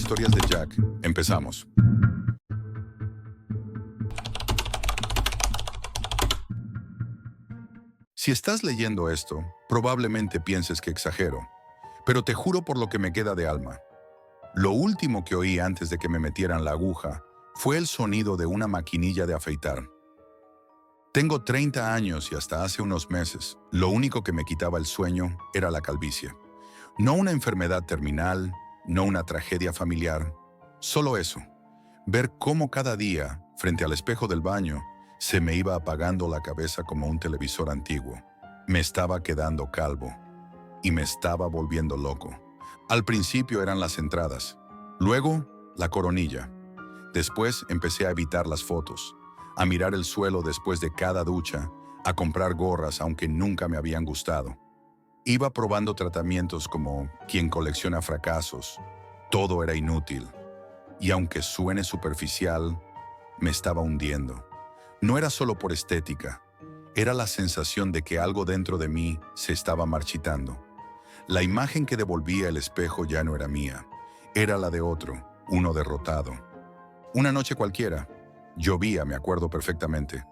Historias de Jack. Empezamos. Si estás leyendo esto, probablemente pienses que exagero, pero te juro por lo que me queda de alma. Lo último que oí antes de que me metieran la aguja fue el sonido de una maquinilla de afeitar. Tengo 30 años y hasta hace unos meses, lo único que me quitaba el sueño era la calvicie. No una enfermedad terminal, no una tragedia familiar, solo eso. Ver cómo cada día, frente al espejo del baño, se me iba apagando la cabeza como un televisor antiguo. Me estaba quedando calvo y me estaba volviendo loco. Al principio eran las entradas, luego la coronilla. Después empecé a evitar las fotos, a mirar el suelo después de cada ducha, a comprar gorras aunque nunca me habían gustado. Iba probando tratamientos como quien colecciona fracasos. Todo era inútil. Y aunque suene superficial, me estaba hundiendo. No era solo por estética, era la sensación de que algo dentro de mí se estaba marchitando. La imagen que devolvía el espejo ya no era mía, era la de otro, uno derrotado. Una noche cualquiera, llovía, me acuerdo perfectamente.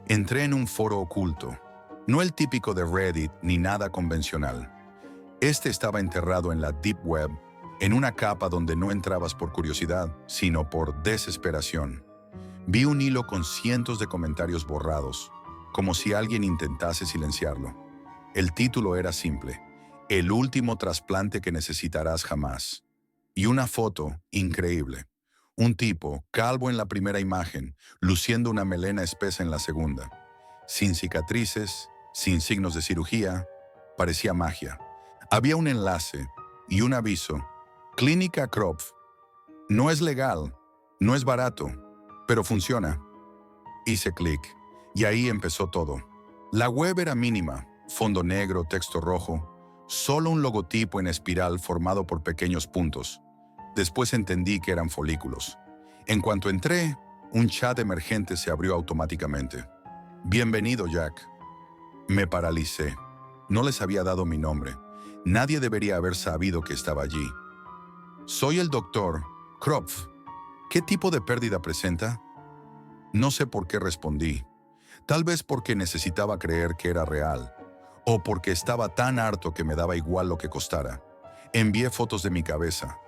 Entré en un foro oculto, no el típico de Reddit ni nada convencional. Este estaba enterrado en la Deep Web, en una capa donde no entrabas por curiosidad, sino por desesperación. Vi un hilo con cientos de comentarios borrados, como si alguien intentase silenciarlo. El título era simple: El último trasplante que necesitarás jamás. Y una foto increíble. Un tipo, calvo en la primera imagen, luciendo una melena espesa en la segunda. Sin cicatrices, sin signos de cirugía, parecía magia. Había un enlace y un aviso. Clínica Kropf. No es legal, no es barato, pero funciona. Hice clic y ahí empezó todo. La web era mínima, fondo negro, texto rojo, solo un logotipo en espiral formado por pequeños puntos. Después entendí que eran folículos. En cuanto entré, un chat emergente se abrió automáticamente. Bienvenido, Jack. Me paralicé. No les había dado mi nombre. Nadie debería haber sabido que estaba allí. Soy el doctor Kropf. ¿Qué tipo de pérdida presenta? No sé por qué respondí. Tal vez porque necesitaba creer que era real, o porque estaba tan harto que me daba igual lo que costara. Envié fotos de mi cabeza.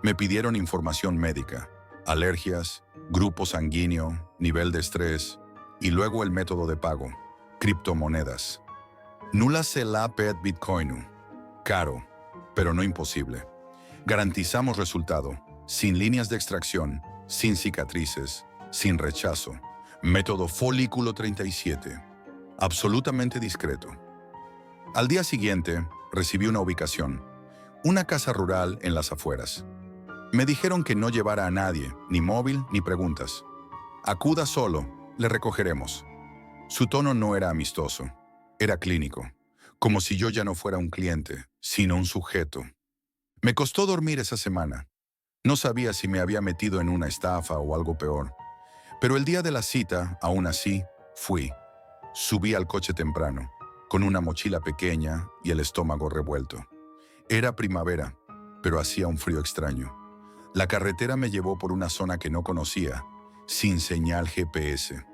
Me pidieron información médica, alergias, grupo sanguíneo, nivel de estrés, y luego el método de pago, criptomonedas. Nulla se la pet bitcoinu. Caro, pero no imposible. Garantizamos resultado, sin líneas de extracción, sin cicatrices, sin rechazo. Método folículo 37. Absolutamente discreto. Al día siguiente, recibí una ubicación. Una casa rural en las afueras. Me dijeron que no llevara a nadie, ni móvil ni preguntas. Acuda solo, le recogeremos. Su tono no era amistoso, era clínico, como si yo ya no fuera un cliente, sino un sujeto. Me costó dormir esa semana. No sabía si me había metido en una estafa o algo peor. Pero el día de la cita, aún así, fui. Subí al coche temprano, con una mochila pequeña y el estómago revuelto. Era primavera, pero hacía un frío extraño. La carretera me llevó por una zona que no conocía, sin señal GPS.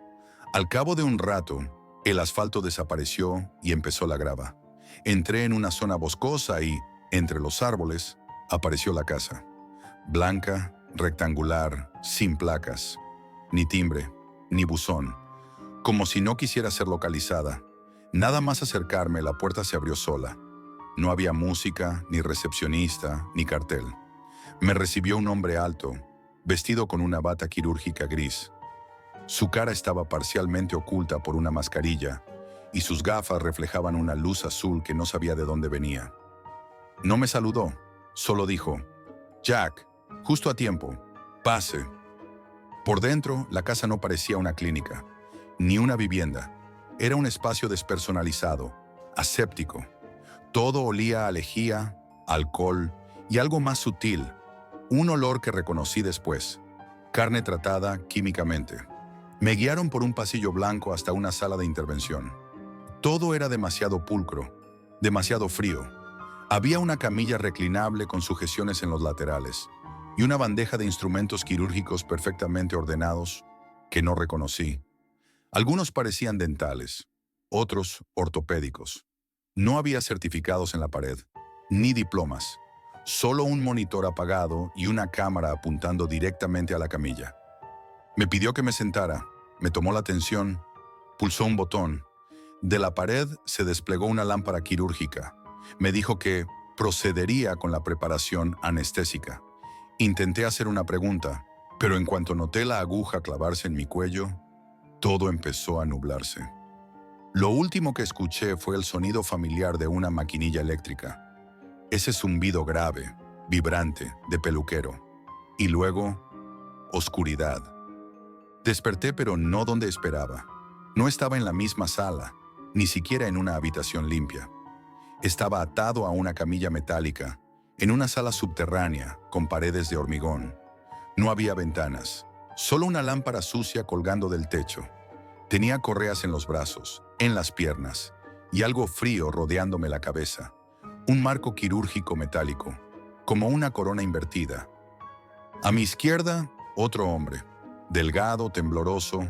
Al cabo de un rato, el asfalto desapareció y empezó la grava. Entré en una zona boscosa y, entre los árboles, apareció la casa. Blanca, rectangular, sin placas, ni timbre, ni buzón. Como si no quisiera ser localizada. Nada más acercarme, la puerta se abrió sola. No había música, ni recepcionista, ni cartel. Me recibió un hombre alto, vestido con una bata quirúrgica gris. Su cara estaba parcialmente oculta por una mascarilla y sus gafas reflejaban una luz azul que no sabía de dónde venía. No me saludó, solo dijo: Jack, justo a tiempo, pase. Por dentro, la casa no parecía una clínica, ni una vivienda. Era un espacio despersonalizado, aséptico. Todo olía a lejía, alcohol y algo más sutil, un olor que reconocí después: carne tratada químicamente. Me guiaron por un pasillo blanco hasta una sala de intervención. Todo era demasiado pulcro, demasiado frío. Había una camilla reclinable con sujeciones en los laterales, y una bandeja de instrumentos quirúrgicos perfectamente ordenados que no reconocí. Algunos parecían dentales, otros ortopédicos. No había certificados en la pared, ni diplomas, solo un monitor apagado y una cámara apuntando directamente a la camilla. Me pidió que me sentara, me tomó la tensión, pulsó un botón. De la pared se desplegó una lámpara quirúrgica. Me dijo que procedería con la preparación anestésica. Intenté hacer una pregunta, pero en cuanto noté la aguja clavarse en mi cuello, todo empezó a nublarse. Lo último que escuché fue el sonido familiar de una maquinilla eléctrica. Ese zumbido grave, vibrante, de peluquero. Y luego, oscuridad. Desperté, pero no donde esperaba. No estaba en la misma sala, ni siquiera en una habitación limpia. Estaba atado a una camilla metálica, en una sala subterránea, con paredes de hormigón. No había ventanas, solo una lámpara sucia colgando del techo. Tenía correas en los brazos, en las piernas, y algo frío rodeándome la cabeza. Un marco quirúrgico metálico, como una corona invertida. A mi izquierda, otro hombre, delgado, tembloroso,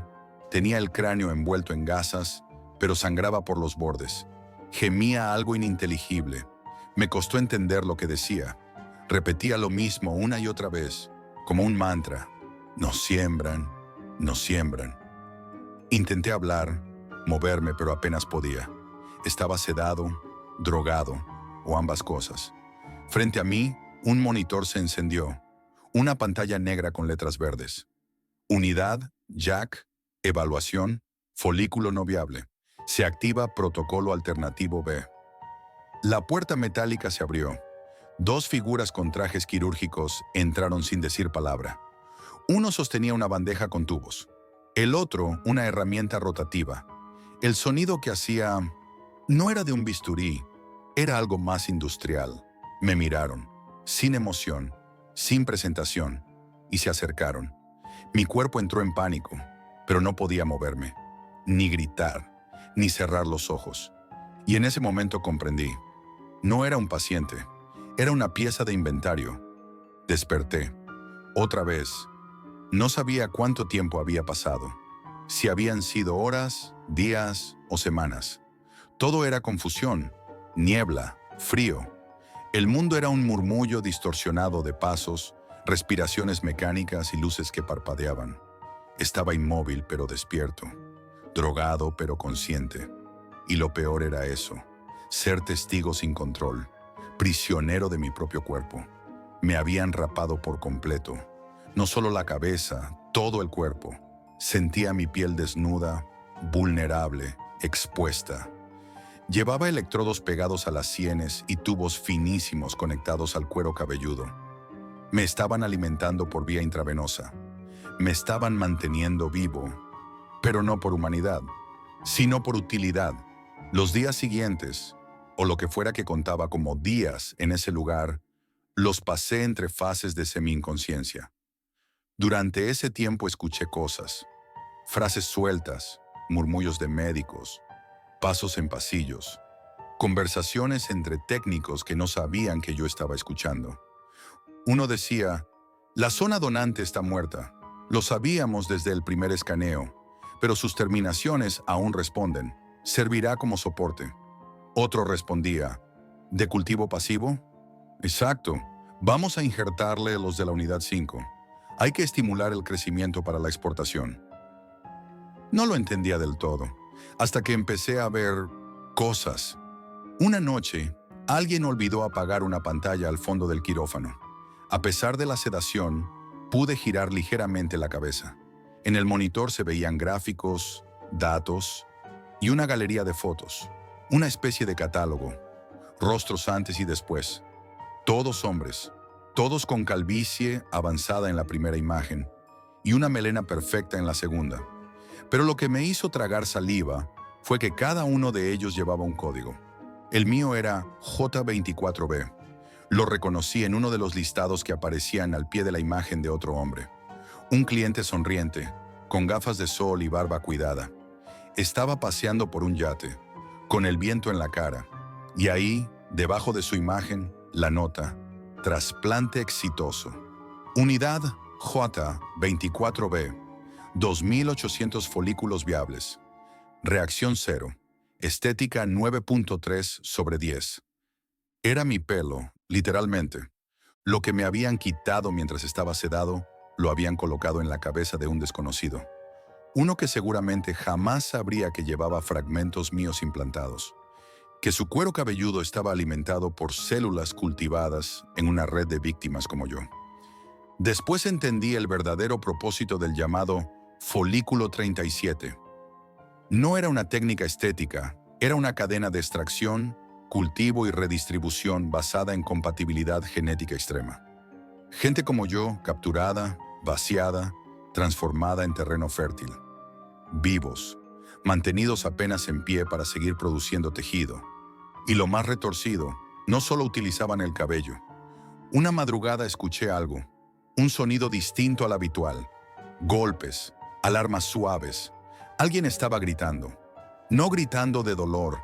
tenía el cráneo envuelto en gasas, pero sangraba por los bordes. Gemía algo ininteligible. Me costó entender lo que decía. Repetía lo mismo una y otra vez, como un mantra. Nos siembran, nos siembran. Intenté hablar, moverme, pero apenas podía. Estaba sedado, drogado, o ambas cosas. Frente a mí, un monitor se encendió. Una pantalla negra con letras verdes. Unidad, Jack, evaluación, folículo no viable. Se activa protocolo alternativo B. La puerta metálica se abrió. Dos figuras con trajes quirúrgicos entraron sin decir palabra. Uno sostenía una bandeja con tubos. El otro, una herramienta rotativa. El sonido que hacía no era de un bisturí, era algo más industrial. Me miraron, sin emoción, sin presentación, y se acercaron. Mi cuerpo entró en pánico, pero no podía moverme, ni gritar, ni cerrar los ojos. Y en ese momento comprendí. No era un paciente, era una pieza de inventario. Desperté. Otra vez. No sabía cuánto tiempo había pasado. Si habían sido horas, días o semanas. Todo era confusión, niebla, frío. El mundo era un murmullo distorsionado de pasos, respiraciones mecánicas y luces que parpadeaban. Estaba inmóvil pero despierto, drogado pero consciente. Y lo peor era eso, ser testigo sin control, prisionero de mi propio cuerpo. Me habían rapado por completo, no solo la cabeza, todo el cuerpo. Sentía mi piel desnuda, vulnerable, expuesta. Llevaba electrodos pegados a las sienes y tubos finísimos conectados al cuero cabelludo. Me estaban alimentando por vía intravenosa. Me estaban manteniendo vivo, pero no por humanidad, sino por utilidad. Los días siguientes, o lo que fuera que contaba como días en ese lugar, los pasé entre fases de semi-inconsciencia. Durante ese tiempo escuché cosas, frases sueltas, murmullos de médicos, pasos en pasillos, conversaciones entre técnicos que no sabían que yo estaba escuchando. Uno decía, la zona donante está muerta. Lo sabíamos desde el primer escaneo, pero sus terminaciones aún responden. Servirá como soporte. Otro respondía, ¿de cultivo pasivo? Exacto. Vamos a injertarle los de la unidad 5. Hay que estimular el crecimiento para la exportación. No lo entendía del todo, hasta que empecé a ver cosas. Una noche, alguien olvidó apagar una pantalla al fondo del quirófano. A pesar de la sedación, pude girar ligeramente la cabeza. En el monitor se veían gráficos, datos y una galería de fotos. Una especie de catálogo. Rostros antes y después. Todos hombres. Todos con calvicie avanzada en la primera imagen y una melena perfecta en la segunda. Pero lo que me hizo tragar saliva fue que cada uno de ellos llevaba un código. El mío era J24B. Lo reconocí en uno de los listados que aparecían al pie de la imagen de otro hombre. Un cliente sonriente, con gafas de sol y barba cuidada. Estaba paseando por un yate, con el viento en la cara. Y ahí, debajo de su imagen, la nota, trasplante exitoso. Unidad J24B, 2800 folículos viables. Reacción 0. Estética 9.3 sobre 10. Era mi pelo, literalmente. Lo que me habían quitado mientras estaba sedado, lo habían colocado en la cabeza de un desconocido. Uno que seguramente jamás sabría que llevaba fragmentos míos implantados. Que su cuero cabelludo estaba alimentado por células cultivadas en una red de víctimas como yo. Después entendí el verdadero propósito del llamado folículo 37. No era una técnica estética, era una cadena de extracción, cultivo y redistribución basada en compatibilidad genética extrema. Gente como yo, capturada, vaciada, transformada en terreno fértil. Vivos, mantenidos apenas en pie para seguir produciendo tejido. Y lo más retorcido, no solo utilizaban el cabello. Una madrugada escuché algo, un sonido distinto al habitual. Golpes, alarmas suaves. Alguien estaba gritando. No gritando de dolor,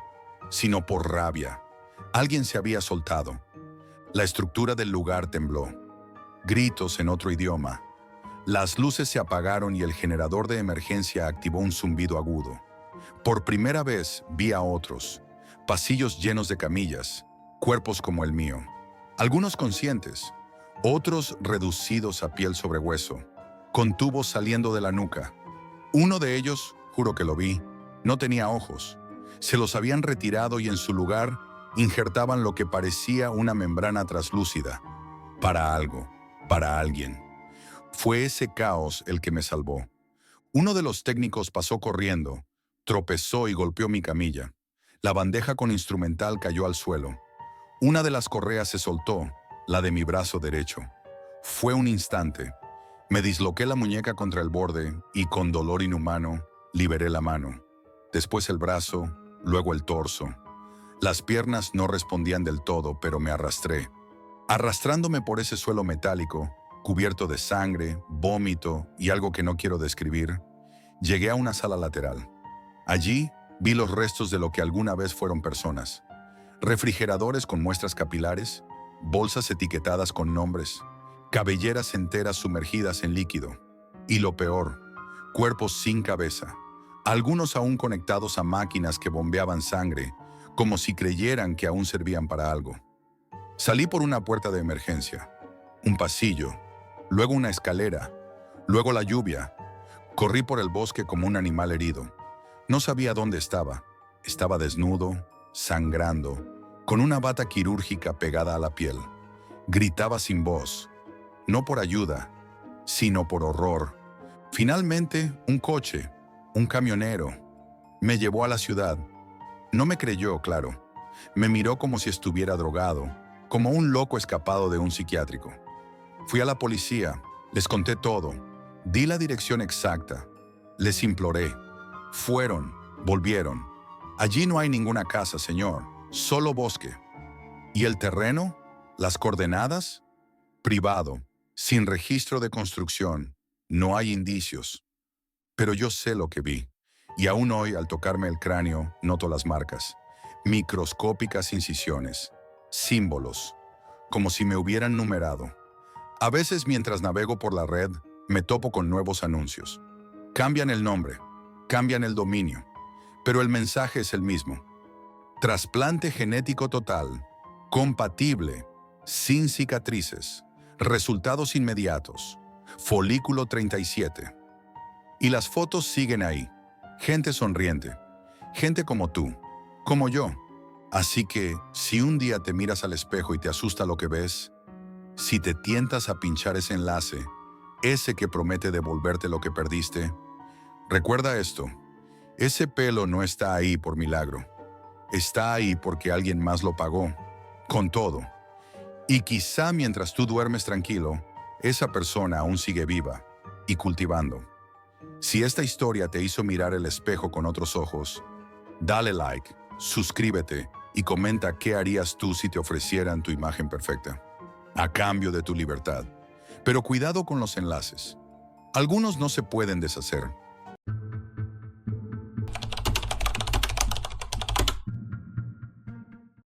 sino por rabia. Alguien se había soltado. La estructura del lugar tembló. Gritos en otro idioma. Las luces se apagaron y el generador de emergencia activó un zumbido agudo. Por primera vez vi a otros. Pasillos llenos de camillas, cuerpos como el mío. Algunos conscientes, otros reducidos a piel sobre hueso, con tubos saliendo de la nuca. Uno de ellos, juro que lo vi, no tenía ojos. Se los habían retirado y en su lugar injertaban lo que parecía una membrana translúcida. Para algo, para alguien. Fue ese caos el que me salvó. Uno de los técnicos pasó corriendo, tropezó y golpeó mi camilla. La bandeja con instrumental cayó al suelo. Una de las correas se soltó, la de mi brazo derecho. Fue un instante. Me disloqué la muñeca contra el borde y con dolor inhumano liberé la mano. Después el brazo, luego el torso. Las piernas no respondían del todo, pero me arrastré. Arrastrándome por ese suelo metálico, cubierto de sangre, vómito y algo que no quiero describir, llegué a una sala lateral. Allí vi los restos de lo que alguna vez fueron personas. Refrigeradores con muestras capilares, bolsas etiquetadas con nombres, cabelleras enteras sumergidas en líquido. Y lo peor, cuerpos sin cabeza, algunos aún conectados a máquinas que bombeaban sangre, como si creyeran que aún servían para algo. Salí por una puerta de emergencia, un pasillo, luego una escalera, luego la lluvia. Corrí por el bosque como un animal herido. No sabía dónde estaba. Estaba desnudo, sangrando, con una bata quirúrgica pegada a la piel. Gritaba sin voz, no por ayuda, sino por horror. Finalmente, un coche, un camionero, me llevó a la ciudad. No me creyó, claro. Me miró como si estuviera drogado, como un loco escapado de un psiquiátrico. Fui a la policía, les conté todo, di la dirección exacta, les imploré. Fueron, volvieron. Allí no hay ninguna casa, señor, solo bosque. ¿Y el terreno? ¿Las coordenadas? Privado, sin registro de construcción, no hay indicios. Pero yo sé lo que vi, y aún hoy, al tocarme el cráneo, noto las marcas. Microscópicas incisiones, símbolos, como si me hubieran numerado. A veces, mientras navego por la red, me topo con nuevos anuncios. Cambian el nombre, cambian el dominio, pero el mensaje es el mismo. Trasplante genético total, compatible, sin cicatrices, resultados inmediatos, folículo 37. Y las fotos siguen ahí, gente sonriente, gente como tú, como yo. Así que, si un día te miras al espejo y te asusta lo que ves, si te tientas a pinchar ese enlace, ese que promete devolverte lo que perdiste, recuerda esto, ese pelo no está ahí por milagro, está ahí porque alguien más lo pagó, con todo. Y quizá mientras tú duermes tranquilo, esa persona aún sigue viva y cultivando. Si esta historia te hizo mirar el espejo con otros ojos, dale like, suscríbete y comenta qué harías tú si te ofrecieran tu imagen perfecta, a cambio de tu libertad. Pero cuidado con los enlaces. Algunos no se pueden deshacer.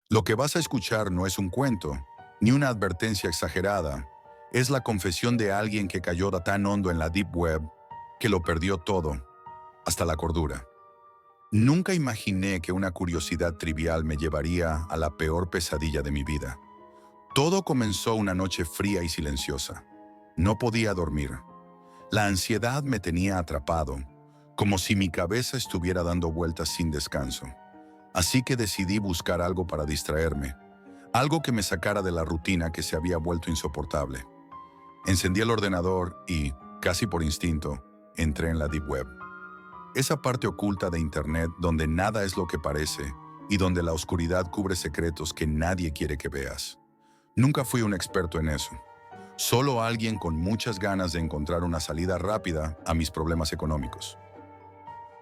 Lo que vas a escuchar no es un cuento, ni una advertencia exagerada. Es la confesión de alguien que cayó tan hondo en la Deep Web que lo perdió todo, hasta la cordura. Nunca imaginé que una curiosidad trivial me llevaría a la peor pesadilla de mi vida. Todo comenzó una noche fría y silenciosa. No podía dormir. La ansiedad me tenía atrapado, como si mi cabeza estuviera dando vueltas sin descanso. Así que decidí buscar algo para distraerme, algo que me sacara de la rutina que se había vuelto insoportable. Encendí el ordenador y, casi por instinto, entré en la Deep Web. Esa parte oculta de Internet donde nada es lo que parece y donde la oscuridad cubre secretos que nadie quiere que veas. Nunca fui un experto en eso. Solo alguien con muchas ganas de encontrar una salida rápida a mis problemas económicos.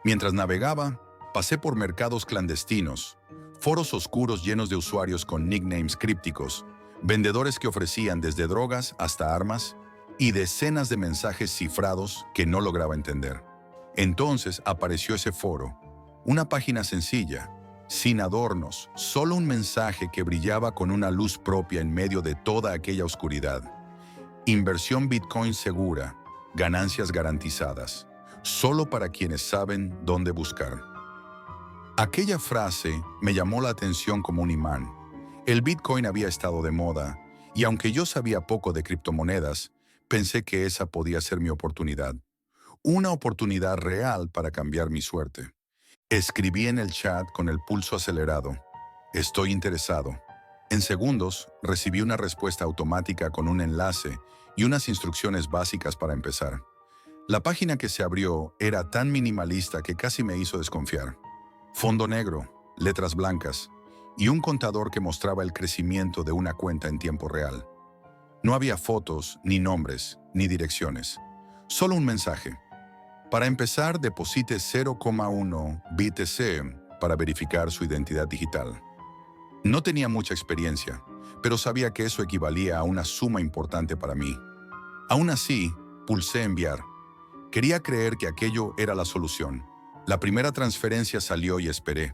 Mientras navegaba, pasé por mercados clandestinos, foros oscuros llenos de usuarios con nicknames crípticos, vendedores que ofrecían desde drogas hasta armas y decenas de mensajes cifrados que no lograba entender. Entonces apareció ese foro, una página sencilla, sin adornos, solo un mensaje que brillaba con una luz propia en medio de toda aquella oscuridad. Inversión Bitcoin segura, ganancias garantizadas, solo para quienes saben dónde buscar. Aquella frase me llamó la atención como un imán. El Bitcoin había estado de moda, y aunque yo sabía poco de criptomonedas, pensé que esa podía ser mi oportunidad. Una oportunidad real para cambiar mi suerte. Escribí en el chat con el pulso acelerado. Estoy interesado. En segundos, recibí una respuesta automática con un enlace y unas instrucciones básicas para empezar. La página que se abrió era tan minimalista que casi me hizo desconfiar. Fondo negro, letras blancas y un contador que mostraba el crecimiento de una cuenta en tiempo real. No había fotos, ni nombres, ni direcciones. Solo un mensaje. Para empezar, deposite 0,1 BTC para verificar su identidad digital. No tenía mucha experiencia, pero sabía que eso equivalía a una suma importante para mí. Aún así, pulsé enviar. Quería creer que aquello era la solución. La primera transferencia salió y esperé.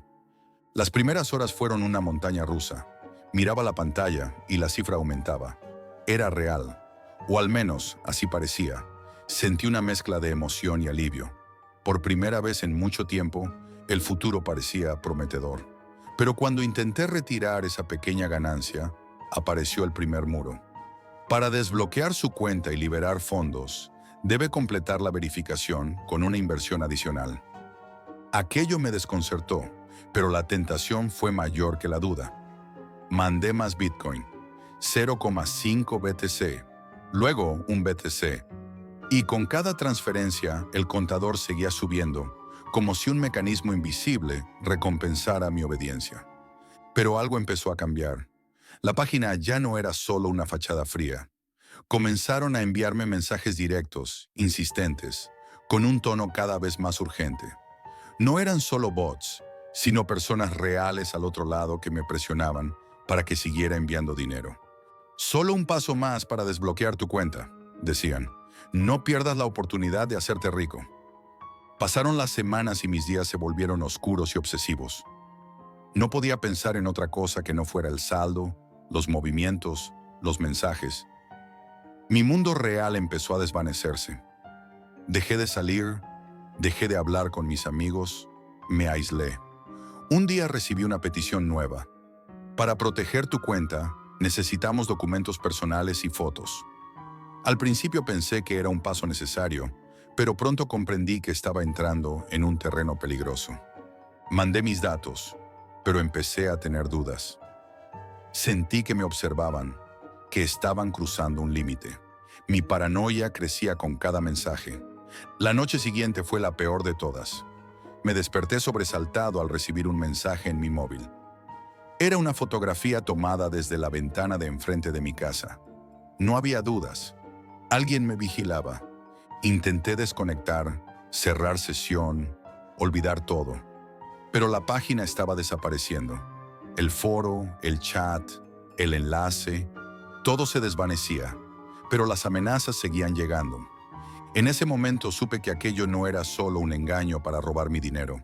Las primeras horas fueron una montaña rusa. Miraba la pantalla y la cifra aumentaba. Era real, o al menos así parecía. Sentí una mezcla de emoción y alivio. Por primera vez en mucho tiempo, el futuro parecía prometedor. Pero cuando intenté retirar esa pequeña ganancia, apareció el primer muro. Para desbloquear su cuenta y liberar fondos, debe completar la verificación con una inversión adicional. Aquello me desconcertó, pero la tentación fue mayor que la duda. Mandé más Bitcoin, 0,5 BTC, luego un BTC, y con cada transferencia el contador seguía subiendo, como si un mecanismo invisible recompensara mi obediencia. Pero algo empezó a cambiar. La página ya no era solo una fachada fría. Comenzaron a enviarme mensajes directos, insistentes, con un tono cada vez más urgente. No eran solo bots, sino personas reales al otro lado que me presionaban para que siguiera enviando dinero. Solo un paso más para desbloquear tu cuenta, decían. No pierdas la oportunidad de hacerte rico. Pasaron las semanas y mis días se volvieron oscuros y obsesivos. No podía pensar en otra cosa que no fuera el saldo, los movimientos, los mensajes. Mi mundo real empezó a desvanecerse. Dejé de salir, dejé de hablar con mis amigos, me aislé. Un día recibí una petición nueva. Para proteger tu cuenta, necesitamos documentos personales y fotos. Al principio pensé que era un paso necesario, pero pronto comprendí que estaba entrando en un terreno peligroso. Mandé mis datos, pero empecé a tener dudas. Sentí que me observaban, que estaban cruzando un límite. Mi paranoia crecía con cada mensaje. La noche siguiente fue la peor de todas. Me desperté sobresaltado al recibir un mensaje en mi móvil. Era una fotografía tomada desde la ventana de enfrente de mi casa. No había dudas. Alguien me vigilaba. Intenté desconectar, cerrar sesión, olvidar todo. Pero la página estaba desapareciendo. El foro, el chat, el enlace, todo se desvanecía, pero las amenazas seguían llegando. En ese momento supe que aquello no era solo un engaño para robar mi dinero.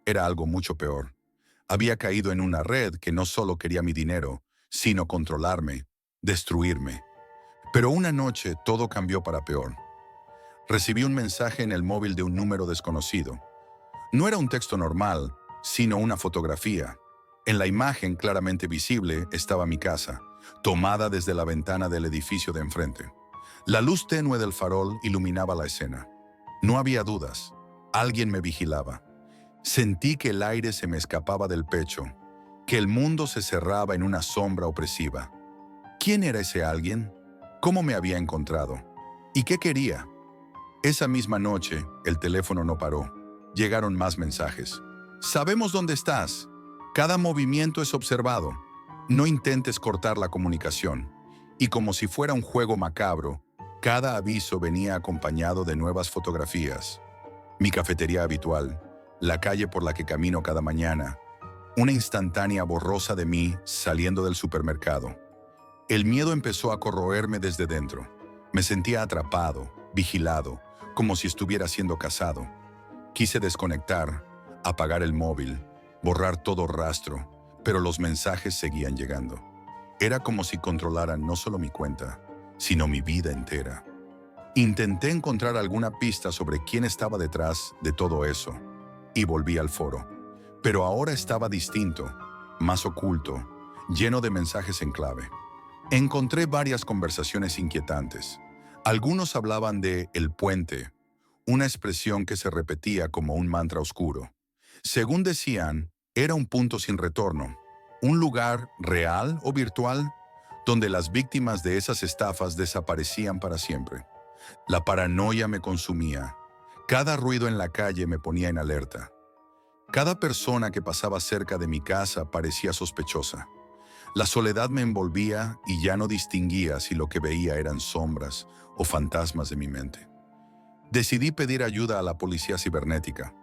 Era algo mucho peor. Había caído en una red que no solo quería mi dinero, sino controlarme, destruirme. Pero una noche todo cambió para peor. Recibí un mensaje en el móvil de un número desconocido. No era un texto normal, sino una fotografía. En la imagen claramente visible estaba mi casa, tomada desde la ventana del edificio de enfrente. La luz tenue del farol iluminaba la escena. No había dudas. Alguien me vigilaba. Sentí que el aire se me escapaba del pecho, que el mundo se cerraba en una sombra opresiva. ¿Quién era ese alguien? ¿Cómo me había encontrado? ¿Y qué quería? Esa misma noche, el teléfono no paró. Llegaron más mensajes. Sabemos dónde estás. Cada movimiento es observado. No intentes cortar la comunicación. Y como si fuera un juego macabro, cada aviso venía acompañado de nuevas fotografías. Mi cafetería habitual, la calle por la que camino cada mañana, una instantánea borrosa de mí saliendo del supermercado. El miedo empezó a corroerme desde dentro. Me sentía atrapado, vigilado, como si estuviera siendo cazado. Quise desconectar, apagar el móvil, borrar todo rastro, pero los mensajes seguían llegando. Era como si controlaran no solo mi cuenta, sino mi vida entera. Intenté encontrar alguna pista sobre quién estaba detrás de todo eso, y volví al foro. Pero ahora estaba distinto, más oculto, lleno de mensajes en clave. Encontré varias conversaciones inquietantes. Algunos hablaban de "el puente", una expresión que se repetía como un mantra oscuro. Según decían, era un punto sin retorno, un lugar real o virtual donde las víctimas de esas estafas desaparecían para siempre. La paranoia me consumía. Cada ruido en la calle me ponía en alerta. Cada persona que pasaba cerca de mi casa parecía sospechosa. La soledad me envolvía y ya no distinguía si lo que veía eran sombras o fantasmas de mi mente. Decidí pedir ayuda a la policía cibernética.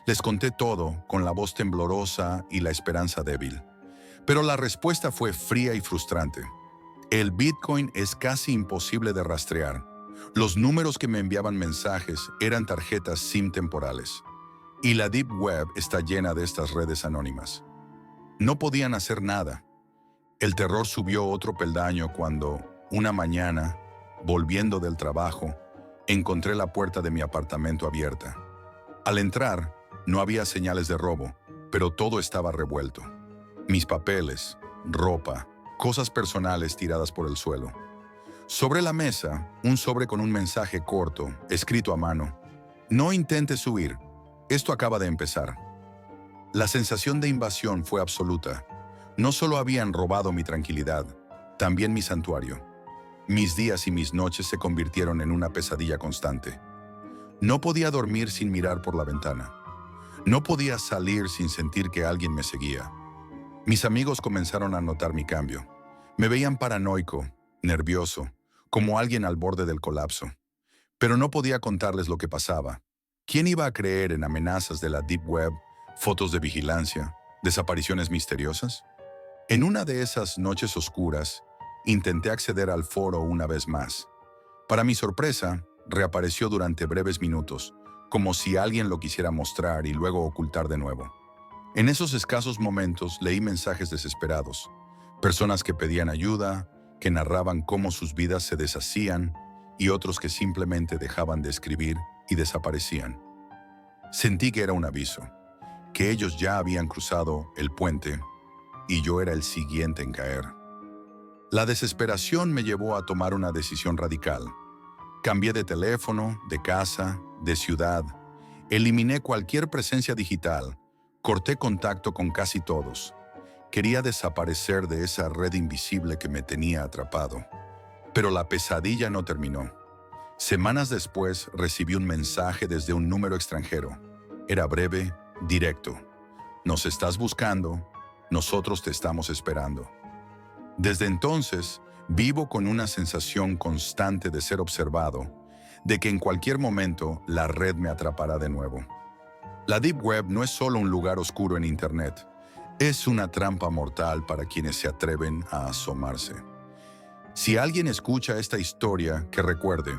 Les conté todo con la voz temblorosa y la esperanza débil. Pero la respuesta fue fría y frustrante. El Bitcoin es casi imposible de rastrear. Los números que me enviaban mensajes eran tarjetas SIM temporales. Y la Deep Web está llena de estas redes anónimas. No podían hacer nada. El terror subió otro peldaño cuando, una mañana, volviendo del trabajo, encontré la puerta de mi apartamento abierta. Al entrar, no había señales de robo, pero todo estaba revuelto. Mis papeles, ropa, cosas personales tiradas por el suelo. Sobre la mesa, un sobre con un mensaje corto, escrito a mano. No intentes huir. Esto acaba de empezar. La sensación de invasión fue absoluta. No solo habían robado mi tranquilidad, también mi santuario. Mis días y mis noches se convirtieron en una pesadilla constante. No podía dormir sin mirar por la ventana. No podía salir sin sentir que alguien me seguía. Mis amigos comenzaron a notar mi cambio. Me veían paranoico, nervioso, como alguien al borde del colapso. Pero no podía contarles lo que pasaba. ¿Quién iba a creer en amenazas de la Deep Web, fotos de vigilancia, desapariciones misteriosas? En una de esas noches oscuras, intenté acceder al foro una vez más. Para mi sorpresa, reapareció durante breves minutos, como si alguien lo quisiera mostrar y luego ocultar de nuevo. En esos escasos momentos leí mensajes desesperados, personas que pedían ayuda, que narraban cómo sus vidas se deshacían y otros que simplemente dejaban de escribir y desaparecían. Sentí que era un aviso, que ellos ya habían cruzado el puente y yo era el siguiente en caer. La desesperación me llevó a tomar una decisión radical. Cambié de teléfono, de casa, de ciudad. Eliminé cualquier presencia digital. Corté contacto con casi todos. Quería desaparecer de esa red invisible que me tenía atrapado. Pero la pesadilla no terminó. Semanas después recibí un mensaje desde un número extranjero. Era breve, directo. Nos estás buscando. Nosotros te estamos esperando. Desde entonces, vivo con una sensación constante de ser observado, de que en cualquier momento la red me atrapará de nuevo. La Deep Web no es solo un lugar oscuro en Internet, es una trampa mortal para quienes se atreven a asomarse. Si alguien escucha esta historia, que recuerde,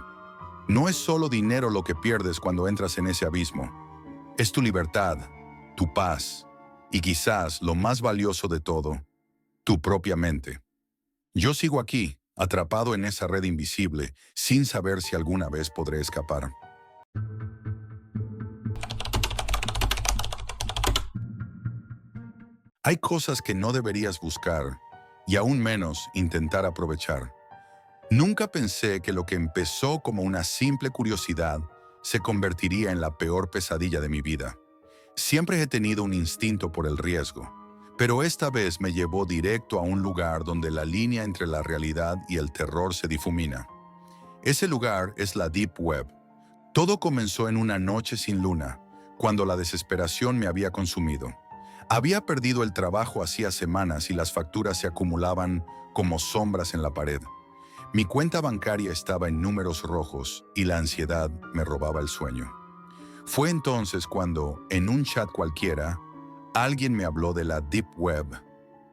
no es solo dinero lo que pierdes cuando entras en ese abismo, es tu libertad, tu paz, y quizás lo más valioso de todo, tu propia mente. Yo sigo aquí, atrapado en esa red invisible, sin saber si alguna vez podré escapar. Hay cosas que no deberías buscar y aún menos intentar aprovechar. Nunca pensé que lo que empezó como una simple curiosidad se convertiría en la peor pesadilla de mi vida. Siempre he tenido un instinto por el riesgo, pero esta vez me llevó directo a un lugar donde la línea entre la realidad y el terror se difumina. Ese lugar es la Deep Web. Todo comenzó en una noche sin luna, cuando la desesperación me había consumido. Había perdido el trabajo hacía semanas y las facturas se acumulaban como sombras en la pared. Mi cuenta bancaria estaba en números rojos y la ansiedad me robaba el sueño. Fue entonces cuando, en un chat cualquiera, alguien me habló de la Deep Web,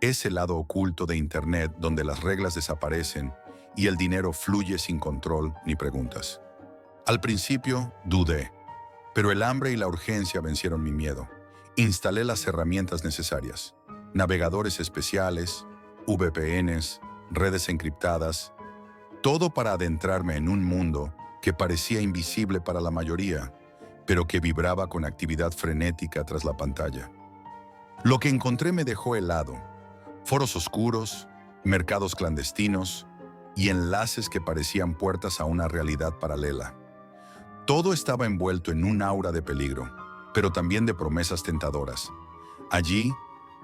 ese lado oculto de Internet donde las reglas desaparecen y el dinero fluye sin control ni preguntas. Al principio dudé, pero el hambre y la urgencia vencieron mi miedo. Instalé las herramientas necesarias: navegadores especiales, VPNs, redes encriptadas, todo para adentrarme en un mundo que parecía invisible para la mayoría, pero que vibraba con actividad frenética tras la pantalla. Lo que encontré me dejó helado: foros oscuros, mercados clandestinos y enlaces que parecían puertas a una realidad paralela. Todo estaba envuelto en un aura de peligro, pero también de promesas tentadoras. Allí,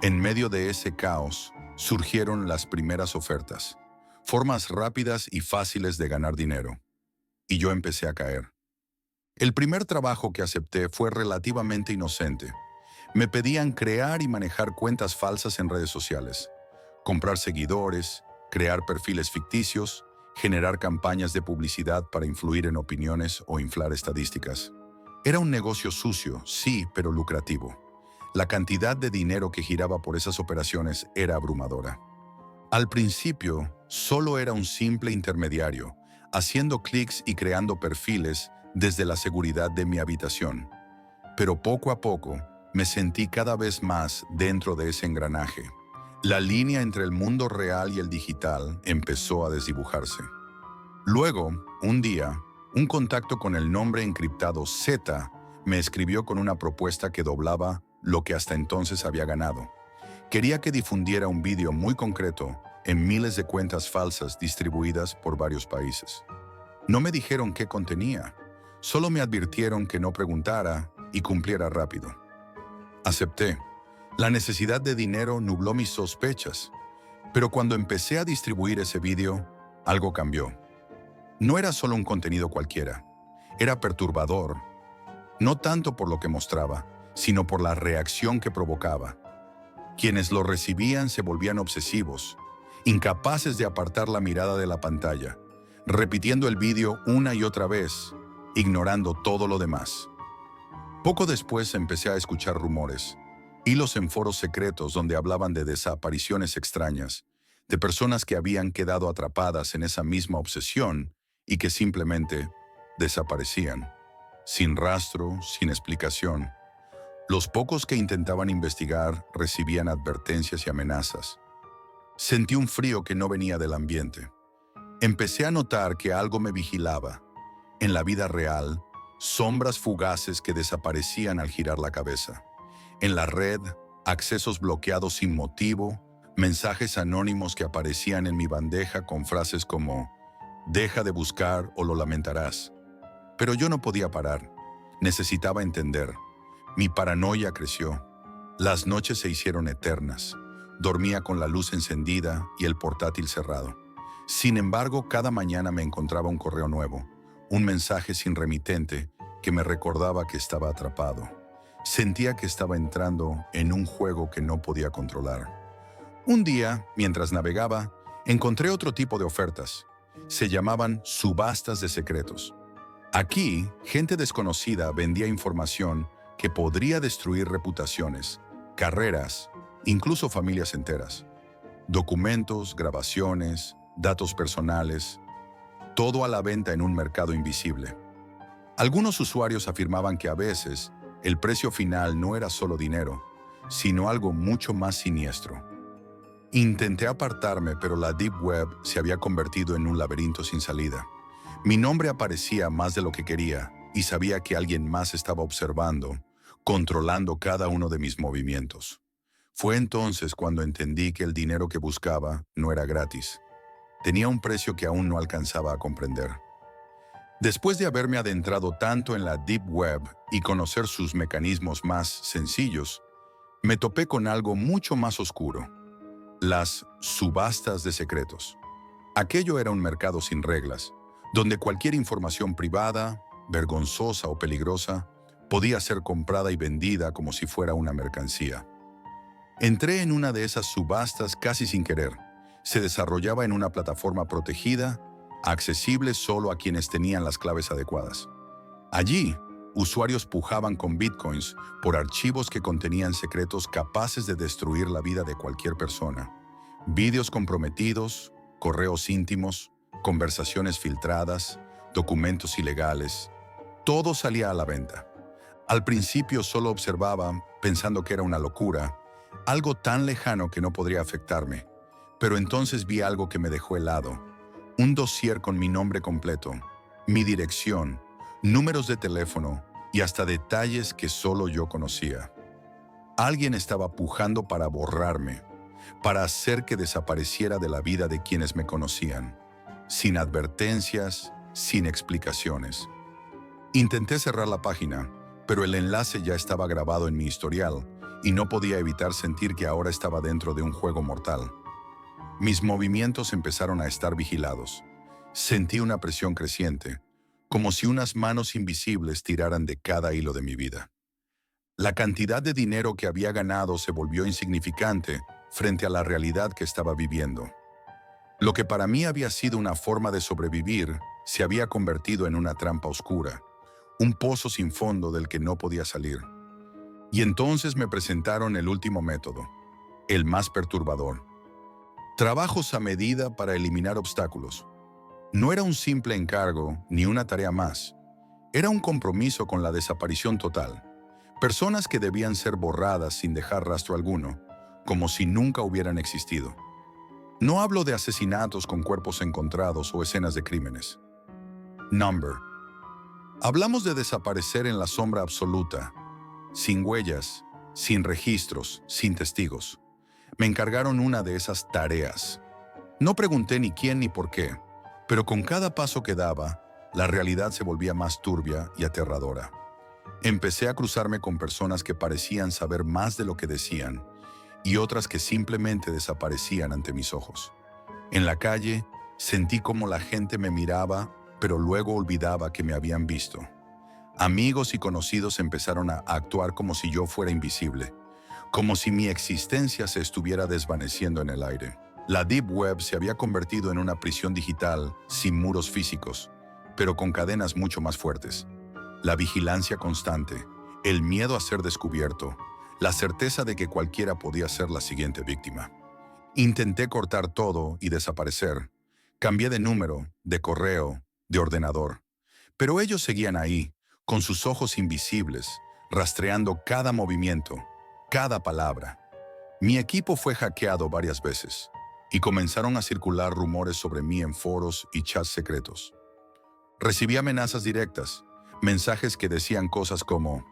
en medio de ese caos, surgieron las primeras ofertas, formas rápidas y fáciles de ganar dinero. Y yo empecé a caer. El primer trabajo que acepté fue relativamente inocente. Me pedían crear y manejar cuentas falsas en redes sociales, comprar seguidores, crear perfiles ficticios, generar campañas de publicidad para influir en opiniones o inflar estadísticas. Era un negocio sucio, sí, pero lucrativo. La cantidad de dinero que giraba por esas operaciones era abrumadora. Al principio, solo era un simple intermediario, haciendo clics y creando perfiles desde la seguridad de mi habitación. Pero poco a poco, me sentí cada vez más dentro de ese engranaje. La línea entre el mundo real y el digital empezó a desdibujarse. Luego, un día, un contacto con el nombre encriptado Z me escribió con una propuesta que doblaba lo que hasta entonces había ganado. Quería que difundiera un vídeo muy concreto en miles de cuentas falsas distribuidas por varios países. No me dijeron qué contenía, solo me advirtieron que no preguntara y cumpliera rápido. Acepté. La necesidad de dinero nubló mis sospechas, pero cuando empecé a distribuir ese vídeo, algo cambió. No era solo un contenido cualquiera, era perturbador, no tanto por lo que mostraba, sino por la reacción que provocaba. Quienes lo recibían se volvían obsesivos, incapaces de apartar la mirada de la pantalla, repitiendo el vídeo una y otra vez, ignorando todo lo demás. Poco después empecé a escuchar rumores, hilos en foros secretos donde hablaban de desapariciones extrañas, de personas que habían quedado atrapadas en esa misma obsesión y que simplemente desaparecían, sin rastro, sin explicación. Los pocos que intentaban investigar recibían advertencias y amenazas. Sentí un frío que no venía del ambiente. Empecé a notar que algo me vigilaba. En la vida real, sombras fugaces que desaparecían al girar la cabeza. En la red, accesos bloqueados sin motivo, mensajes anónimos que aparecían en mi bandeja con frases como «Deja de buscar o lo lamentarás». Pero yo no podía parar. Necesitaba entender. Mi paranoia creció. Las noches se hicieron eternas. Dormía con la luz encendida y el portátil cerrado. Sin embargo, cada mañana me encontraba un correo nuevo, un mensaje sin remitente que me recordaba que estaba atrapado. Sentía que estaba entrando en un juego que no podía controlar. Un día, mientras navegaba, encontré otro tipo de ofertas. Se llamaban subastas de secretos. Aquí, gente desconocida vendía información que podría destruir reputaciones, carreras, incluso familias enteras. Documentos, grabaciones, datos personales, todo a la venta en un mercado invisible. Algunos usuarios afirmaban que a veces el precio final no era solo dinero, sino algo mucho más siniestro: Intenté apartarme, pero la Deep Web se había convertido en un laberinto sin salida. Mi nombre aparecía más de lo que quería y sabía que alguien más estaba observando, controlando cada uno de mis movimientos. Fue entonces cuando entendí que el dinero que buscaba no era gratis. Tenía un precio que aún no alcanzaba a comprender. Después de haberme adentrado tanto en la Deep Web y conocer sus mecanismos más sencillos, me topé con algo mucho más oscuro: las subastas de secretos. Aquello era un mercado sin reglas, donde cualquier información privada, vergonzosa o peligrosa, podía ser comprada y vendida como si fuera una mercancía. Entré en una de esas subastas casi sin querer. Se desarrollaba en una plataforma protegida, accesible solo a quienes tenían las claves adecuadas. Allí, usuarios pujaban con bitcoins por archivos que contenían secretos capaces de destruir la vida de cualquier persona. Vídeos comprometidos, correos íntimos, conversaciones filtradas, documentos ilegales. Todo salía a la venta. Al principio solo observaba, pensando que era una locura, algo tan lejano que no podría afectarme. Pero entonces vi algo que me dejó helado: un dossier con mi nombre completo, mi dirección, números de teléfono y hasta detalles que solo yo conocía. Alguien estaba pujando para borrarme, para hacer que desapareciera de la vida de quienes me conocían, sin advertencias, sin explicaciones. Intenté cerrar la página, pero el enlace ya estaba grabado en mi historial y no podía evitar sentir que ahora estaba dentro de un juego mortal. Mis movimientos empezaron a estar vigilados. Sentí una presión creciente, como si unas manos invisibles tiraran de cada hilo de mi vida. La cantidad de dinero que había ganado se volvió insignificante frente a la realidad que estaba viviendo. Lo que para mí había sido una forma de sobrevivir se había convertido en una trampa oscura, un pozo sin fondo del que no podía salir. Y entonces me presentaron el último método, el más perturbador: trabajos a medida para eliminar obstáculos. No era un simple encargo ni una tarea más. Era un compromiso con la desaparición total. Personas que debían ser borradas sin dejar rastro alguno, como si nunca hubieran existido. No hablo de asesinatos con cuerpos encontrados o escenas de crímenes. Number. Hablamos de desaparecer en la sombra absoluta, sin huellas, sin registros, sin testigos. Me encargaron una de esas tareas. No pregunté ni quién ni por qué, pero con cada paso que daba, la realidad se volvía más turbia y aterradora. Empecé a cruzarme con personas que parecían saber más de lo que decían y otras que simplemente desaparecían ante mis ojos. En la calle, sentí como la gente me miraba, pero luego olvidaba que me habían visto. Amigos y conocidos empezaron a actuar como si yo fuera invisible, como si mi existencia se estuviera desvaneciendo en el aire. La Deep Web se había convertido en una prisión digital sin muros físicos, pero con cadenas mucho más fuertes. La vigilancia constante, el miedo a ser descubierto, la certeza de que cualquiera podía ser la siguiente víctima. Intenté cortar todo y desaparecer. Cambié de número, de correo, de ordenador. Pero ellos seguían ahí, con sus ojos invisibles, rastreando cada movimiento, cada palabra. Mi equipo fue hackeado varias veces y comenzaron a circular rumores sobre mí en foros y chats secretos. Recibí amenazas directas, mensajes que decían cosas como: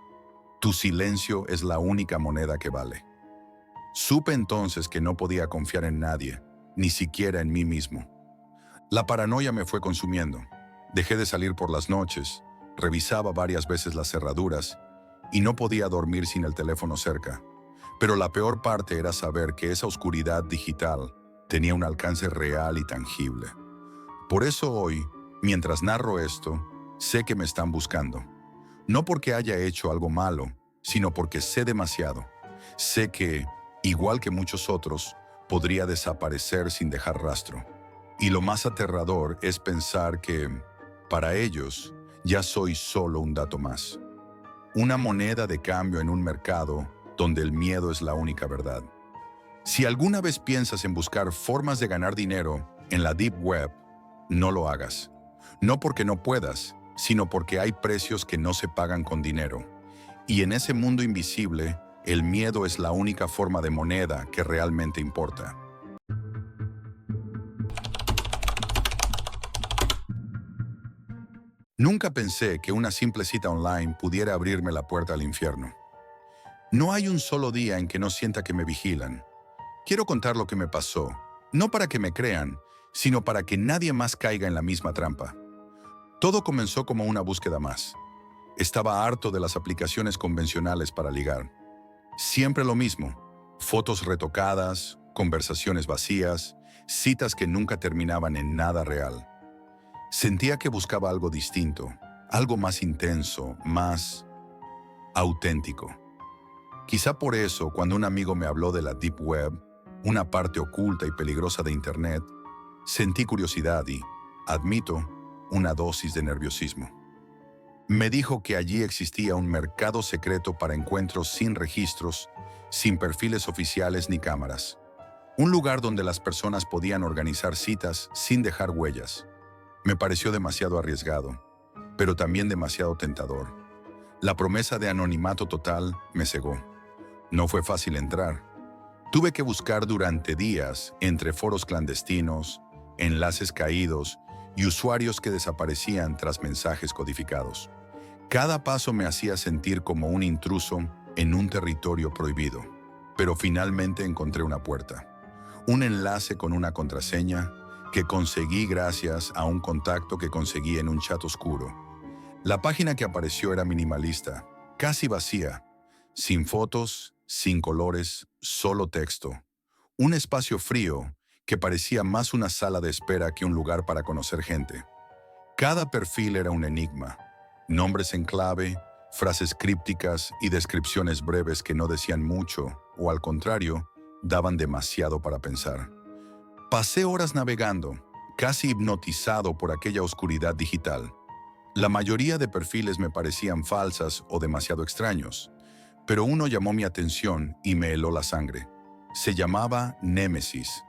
tu silencio es la única moneda que vale. Supe entonces que no podía confiar en nadie, ni siquiera en mí mismo. La paranoia me fue consumiendo. Dejé de salir por las noches, revisaba varias veces las cerraduras y no podía dormir sin el teléfono cerca. Pero la peor parte era saber que esa oscuridad digital tenía un alcance real y tangible. Por eso hoy, mientras narro esto, sé que me están buscando. No porque haya hecho algo malo, sino porque sé demasiado. Sé que, igual que muchos otros, podría desaparecer sin dejar rastro. Y lo más aterrador es pensar que, para ellos, ya soy solo un dato más. Una moneda de cambio en un mercado donde el miedo es la única verdad. Si alguna vez piensas en buscar formas de ganar dinero en la Deep Web, no lo hagas. No porque no puedas, sino porque hay precios que no se pagan con dinero. Y en ese mundo invisible, el miedo es la única forma de moneda que realmente importa. Nunca pensé que una simple cita online pudiera abrirme la puerta al infierno. No hay un solo día en que no sienta que me vigilan. Quiero contar lo que me pasó, no para que me crean, sino para que nadie más caiga en la misma trampa. Todo comenzó como una búsqueda más. Estaba harto de las aplicaciones convencionales para ligar. Siempre lo mismo: fotos retocadas, conversaciones vacías, citas que nunca terminaban en nada real. Sentía que buscaba algo distinto, algo más intenso, más auténtico. Quizá por eso, cuando un amigo me habló de la Deep Web, una parte oculta y peligrosa de Internet, sentí curiosidad y, admito, una dosis de nerviosismo. Me dijo que allí existía un mercado secreto para encuentros sin registros, sin perfiles oficiales ni cámaras. Un lugar donde las personas podían organizar citas sin dejar huellas. Me pareció demasiado arriesgado, pero también demasiado tentador. La promesa de anonimato total me cegó. No fue fácil entrar. Tuve que buscar durante días entre foros clandestinos, enlaces caídos y usuarios que desaparecían tras mensajes codificados. Cada paso me hacía sentir como un intruso en un territorio prohibido, pero finalmente encontré una puerta. Un enlace con una contraseña que conseguí gracias a un contacto que conseguí en un chat oscuro. La página que apareció era minimalista, casi vacía, sin fotos, sin colores, solo texto. Un espacio frío que parecía más una sala de espera que un lugar para conocer gente. Cada perfil era un enigma: nombres en clave, frases crípticas y descripciones breves que no decían mucho, o al contrario, daban demasiado para pensar. Pasé horas navegando, casi hipnotizado por aquella oscuridad digital. La mayoría de perfiles me parecían falsas o demasiado extraños, pero uno llamó mi atención y me heló la sangre. Se llamaba Némesis.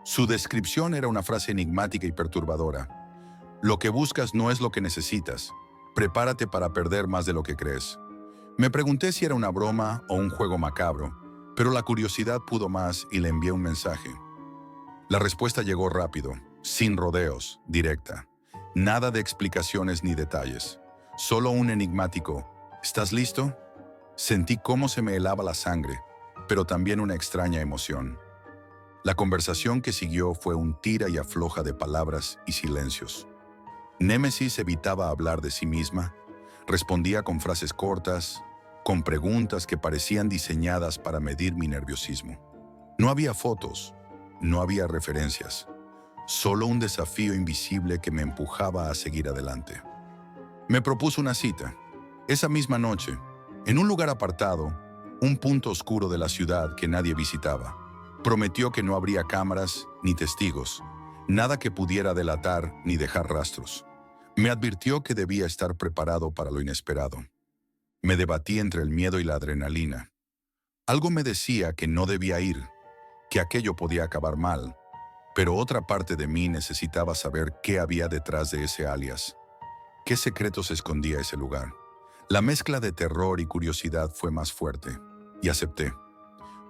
Su descripción era una frase enigmática y perturbadora: lo que buscas no es lo que necesitas. Prepárate para perder más de lo que crees. Me pregunté si era una broma o un juego macabro, pero la curiosidad pudo más y le envié un mensaje. La respuesta llegó rápido, sin rodeos, directa. Nada de explicaciones ni detalles. Solo un enigmático: ¿estás listo? Sentí cómo se me helaba la sangre, pero también una extraña emoción. La conversación que siguió fue un tira y afloja de palabras y silencios. Némesis evitaba hablar de sí misma, respondía con frases cortas, con preguntas que parecían diseñadas para medir mi nerviosismo. No había fotos, no había referencias, solo un desafío invisible que me empujaba a seguir adelante. Me propuso una cita, esa misma noche, en un lugar apartado, un punto oscuro de la ciudad que nadie visitaba. Prometió que no habría cámaras ni testigos, nada que pudiera delatar ni dejar rastros. Me advirtió que debía estar preparado para lo inesperado. Me debatí entre el miedo y la adrenalina. Algo me decía que no debía ir, que aquello podía acabar mal, pero otra parte de mí necesitaba saber qué había detrás de ese alias, qué secretos escondía ese lugar. La mezcla de terror y curiosidad fue más fuerte, y acepté.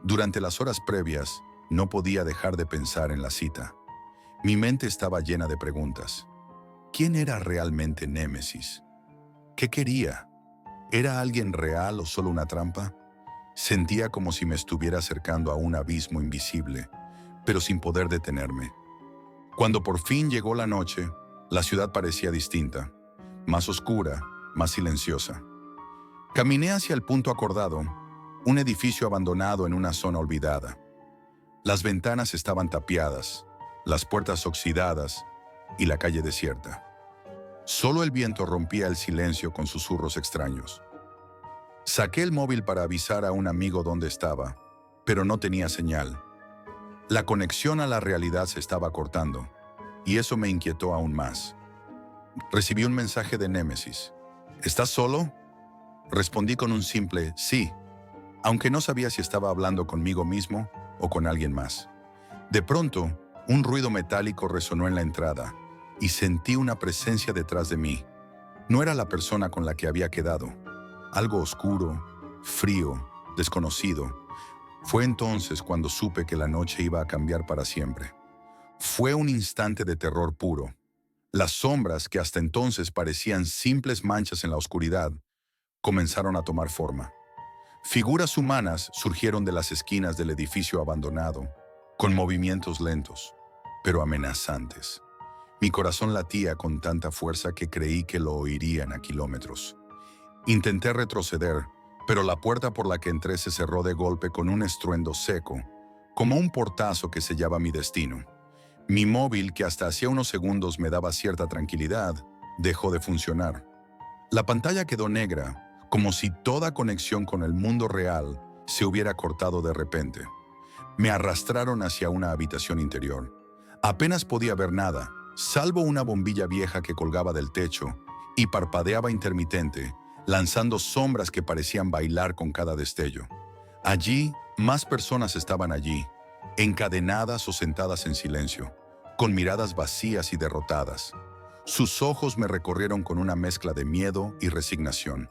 Durante las horas previas, no podía dejar de pensar en la cita. Mi mente estaba llena de preguntas. ¿Quién era realmente Némesis? ¿Qué quería? ¿Era alguien real o solo una trampa? Sentía como si me estuviera acercando a un abismo invisible, pero sin poder detenerme. Cuando por fin llegó la noche, la ciudad parecía distinta, más oscura, más silenciosa. Caminé hacia el punto acordado, un edificio abandonado en una zona olvidada. Las ventanas estaban tapiadas, las puertas oxidadas y la calle desierta. Solo el viento rompía el silencio con susurros extraños. Saqué el móvil para avisar a un amigo dónde estaba, pero no tenía señal. La conexión a la realidad se estaba cortando, y eso me inquietó aún más. Recibí un mensaje de Némesis. ¿Estás solo? Respondí con un simple sí, aunque no sabía si estaba hablando conmigo mismo o con alguien más. De pronto, un ruido metálico resonó en la entrada, y sentí una presencia detrás de mí. No era la persona con la que había quedado. Algo oscuro, frío, desconocido. Fue entonces cuando supe que la noche iba a cambiar para siempre. Fue un instante de terror puro. Las sombras, que hasta entonces parecían simples manchas en la oscuridad, comenzaron a tomar forma. Figuras humanas surgieron de las esquinas del edificio abandonado, con movimientos lentos, pero amenazantes. Mi corazón latía con tanta fuerza que creí que lo oirían a kilómetros. Intenté retroceder, pero la puerta por la que entré se cerró de golpe con un estruendo seco, como un portazo que sellaba mi destino. Mi móvil, que hasta hacía unos segundos me daba cierta tranquilidad, dejó de funcionar. La pantalla quedó negra, como si toda conexión con el mundo real se hubiera cortado de repente. Me arrastraron hacia una habitación interior. Apenas podía ver nada, salvo una bombilla vieja que colgaba del techo y parpadeaba intermitente, lanzando sombras que parecían bailar con cada destello. Allí, más personas estaban allí, encadenadas o sentadas en silencio, con miradas vacías y derrotadas. Sus ojos me recorrieron con una mezcla de miedo y resignación.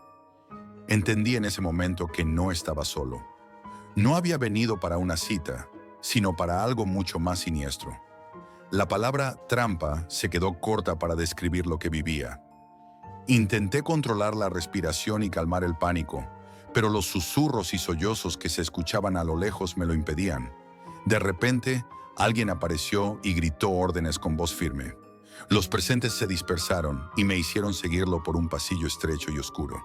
Entendí en ese momento que no estaba solo. No había venido para una cita, sino para algo mucho más siniestro. La palabra trampa se quedó corta para describir lo que vivía. Intenté controlar la respiración y calmar el pánico, pero los susurros y sollozos que se escuchaban a lo lejos me lo impedían. De repente, alguien apareció y gritó órdenes con voz firme. Los presentes se dispersaron y me hicieron seguirlo por un pasillo estrecho y oscuro.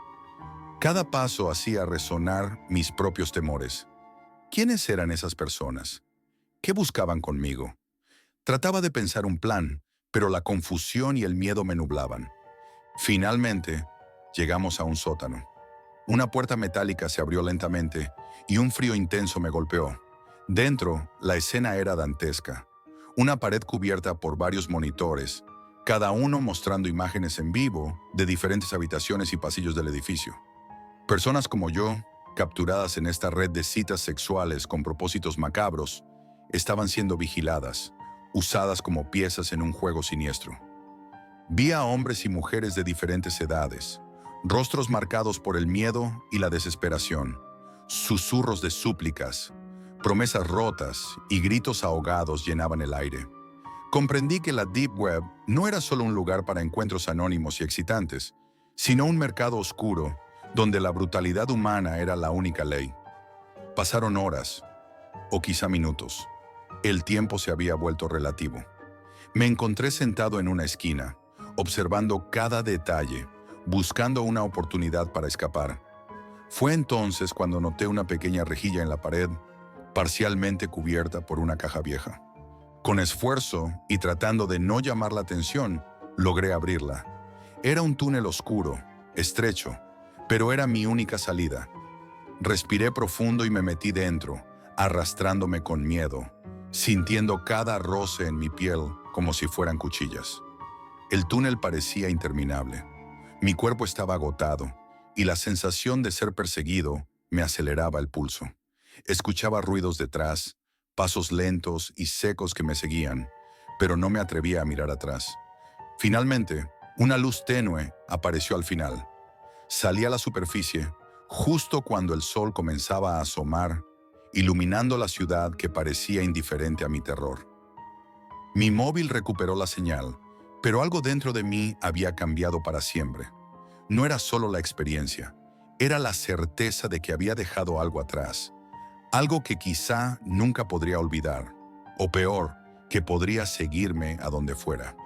Cada paso hacía resonar mis propios temores. ¿Quiénes eran esas personas? ¿Qué buscaban conmigo? Trataba de pensar un plan, pero la confusión y el miedo me nublaban. Finalmente, llegamos a un sótano. Una puerta metálica se abrió lentamente y un frío intenso me golpeó. Dentro, la escena era dantesca. Una pared cubierta por varios monitores, cada uno mostrando imágenes en vivo de diferentes habitaciones y pasillos del edificio. Personas como yo, capturadas en esta red de citas sexuales con propósitos macabros, estaban siendo vigiladas, usadas como piezas en un juego siniestro. Vi a hombres y mujeres de diferentes edades, rostros marcados por el miedo y la desesperación, susurros de súplicas, promesas rotas y gritos ahogados llenaban el aire. Comprendí que la Deep Web no era solo un lugar para encuentros anónimos y excitantes, sino un mercado oscuro donde la brutalidad humana era la única ley. Pasaron horas, o quizá minutos. El tiempo se había vuelto relativo. Me encontré sentado en una esquina, observando cada detalle, buscando una oportunidad para escapar. Fue entonces cuando noté una pequeña rejilla en la pared, parcialmente cubierta por una caja vieja. Con esfuerzo y tratando de no llamar la atención, logré abrirla. Era un túnel oscuro, estrecho, pero era mi única salida. Respiré profundo y me metí dentro, arrastrándome con miedo, sintiendo cada roce en mi piel como si fueran cuchillas. El túnel parecía interminable. Mi cuerpo estaba agotado y la sensación de ser perseguido me aceleraba el pulso. Escuchaba ruidos detrás, pasos lentos y secos que me seguían, pero no me atrevía a mirar atrás. Finalmente, una luz tenue apareció al final. Salí a la superficie justo cuando el sol comenzaba a asomar, iluminando la ciudad que parecía indiferente a mi terror. Mi móvil recuperó la señal, pero algo dentro de mí había cambiado para siempre. No era solo la experiencia, era la certeza de que había dejado algo atrás, algo que quizá nunca podría olvidar, o peor, que podría seguirme a donde fuera.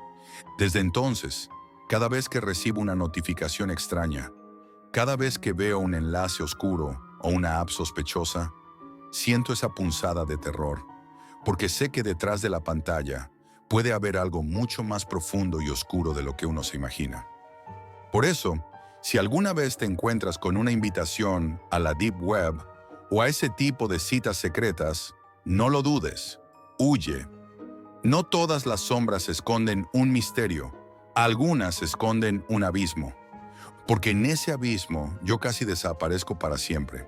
Desde entonces, cada vez que recibo una notificación extraña, cada vez que veo un enlace oscuro o una app sospechosa, siento esa punzada de terror, porque sé que detrás de la pantalla puede haber algo mucho más profundo y oscuro de lo que uno se imagina. Por eso, si alguna vez te encuentras con una invitación a la Deep Web o a ese tipo de citas secretas, no lo dudes, huye. No todas las sombras esconden un misterio, algunas esconden un abismo, porque en ese abismo yo casi desaparezco para siempre.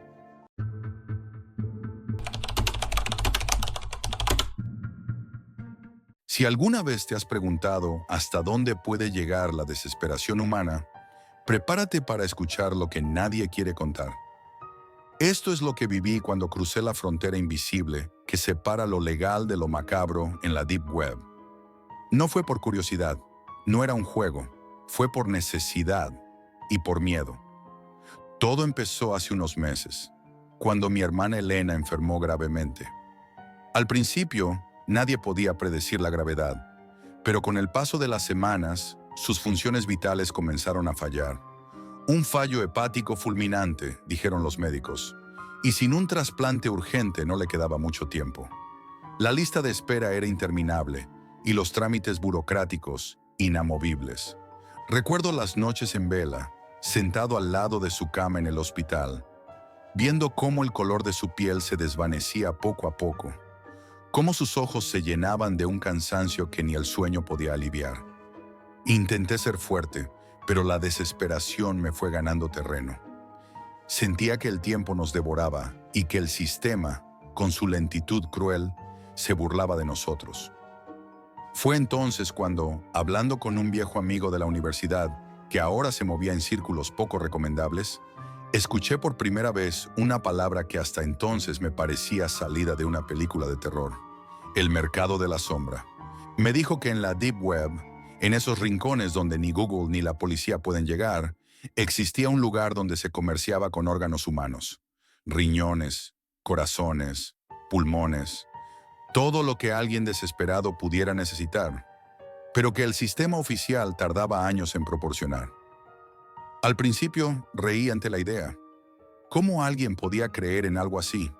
Si alguna vez te has preguntado hasta dónde puede llegar la desesperación humana, prepárate para escuchar lo que nadie quiere contar. Esto es lo que viví cuando crucé la frontera invisible que separa lo legal de lo macabro en la Deep Web. No fue por curiosidad, No era un juego, fue por necesidad y por miedo. Todo empezó hace unos meses, cuando mi hermana Elena enfermó gravemente. Al principio, nadie podía predecir la gravedad, pero con el paso de las semanas, sus funciones vitales comenzaron a fallar. Un fallo hepático fulminante, dijeron los médicos, y sin un trasplante urgente no le quedaba mucho tiempo. La lista de espera era interminable y los trámites burocráticos inamovibles. Recuerdo las noches en vela, sentado al lado de su cama en el hospital, viendo cómo el color de su piel se desvanecía poco a poco, cómo sus ojos se llenaban de un cansancio que ni el sueño podía aliviar. Intenté ser fuerte, pero la desesperación me fue ganando terreno. Sentía que el tiempo nos devoraba y que el sistema, con su lentitud cruel, se burlaba de nosotros. Fue entonces cuando, hablando con un viejo amigo de la universidad, que ahora se movía en círculos poco recomendables, escuché por primera vez una palabra que hasta entonces me parecía salida de una película de terror: el mercado de la sombra. Me dijo que en la Deep Web, en esos rincones donde ni Google ni la policía pueden llegar, existía un lugar donde se comerciaba con órganos humanos: riñones, corazones, pulmones, todo lo que alguien desesperado pudiera necesitar, pero que el sistema oficial tardaba años en proporcionar. Al principio reí ante la idea. ¿Cómo alguien podía creer en algo así?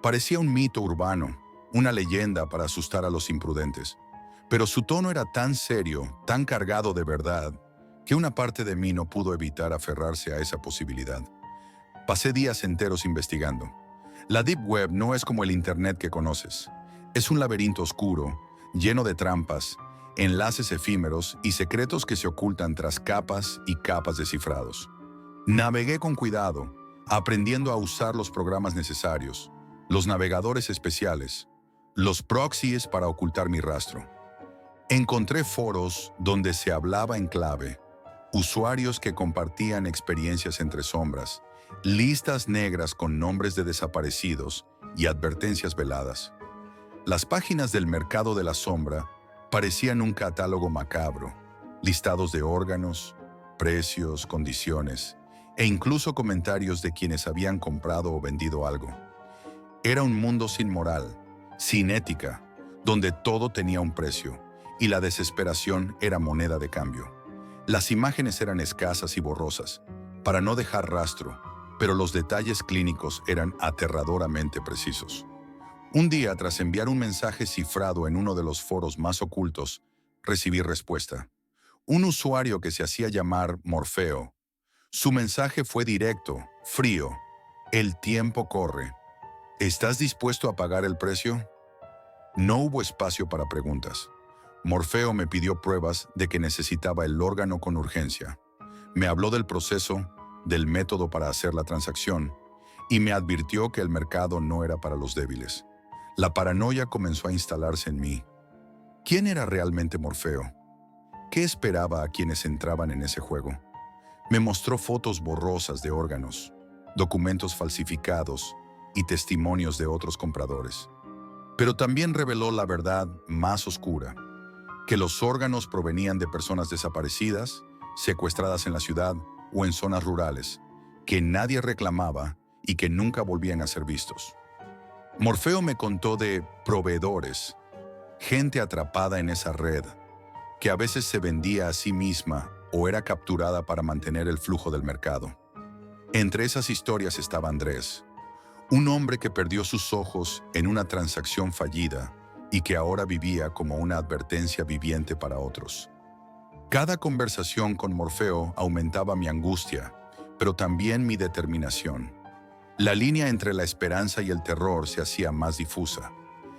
Parecía un mito urbano, una leyenda para asustar a los imprudentes. Pero su tono era tan serio, tan cargado de verdad, que una parte de mí no pudo evitar aferrarse a esa posibilidad. Pasé días enteros investigando. La Deep Web no es como el Internet que conoces. Es un laberinto oscuro, lleno de trampas, enlaces efímeros y secretos que se ocultan tras capas y capas de cifrados. Navegué con cuidado, aprendiendo a usar los programas necesarios, los navegadores especiales, los proxies para ocultar mi rastro. Encontré foros donde se hablaba en clave, usuarios que compartían experiencias entre sombras, listas negras con nombres de desaparecidos y advertencias veladas. Las páginas del mercado de la sombra parecían un catálogo macabro, listados de órganos, precios, condiciones e incluso comentarios de quienes habían comprado o vendido algo. Era un mundo sin moral, sin ética, donde todo tenía un precio y la desesperación era moneda de cambio. Las imágenes eran escasas y borrosas, para no dejar rastro, pero los detalles clínicos eran aterradoramente precisos. Un día, tras enviar un mensaje cifrado en uno de los foros más ocultos, recibí respuesta. Un usuario que se hacía llamar Morfeo. Su mensaje fue directo, frío. El tiempo corre. ¿Estás dispuesto a pagar el precio? No hubo espacio para preguntas. Morfeo me pidió pruebas de que necesitaba el órgano con urgencia. Me habló del proceso, del método para hacer la transacción, y me advirtió que el mercado no era para los débiles. La paranoia comenzó a instalarse en mí. ¿Quién era realmente Morfeo? ¿Qué esperaba a quienes entraban en ese juego? Me mostró fotos borrosas de órganos, documentos falsificados y testimonios de otros compradores. Pero también reveló la verdad más oscura, que los órganos provenían de personas desaparecidas, secuestradas en la ciudad o en zonas rurales, que nadie reclamaba y que nunca volvían a ser vistos. Morfeo me contó de proveedores, gente atrapada en esa red, que a veces se vendía a sí misma o era capturada para mantener el flujo del mercado. Entre esas historias estaba Andrés, un hombre que perdió sus ojos en una transacción fallida y que ahora vivía como una advertencia viviente para otros. Cada conversación con Morfeo aumentaba mi angustia, pero también mi determinación. La línea entre la esperanza y el terror se hacía más difusa.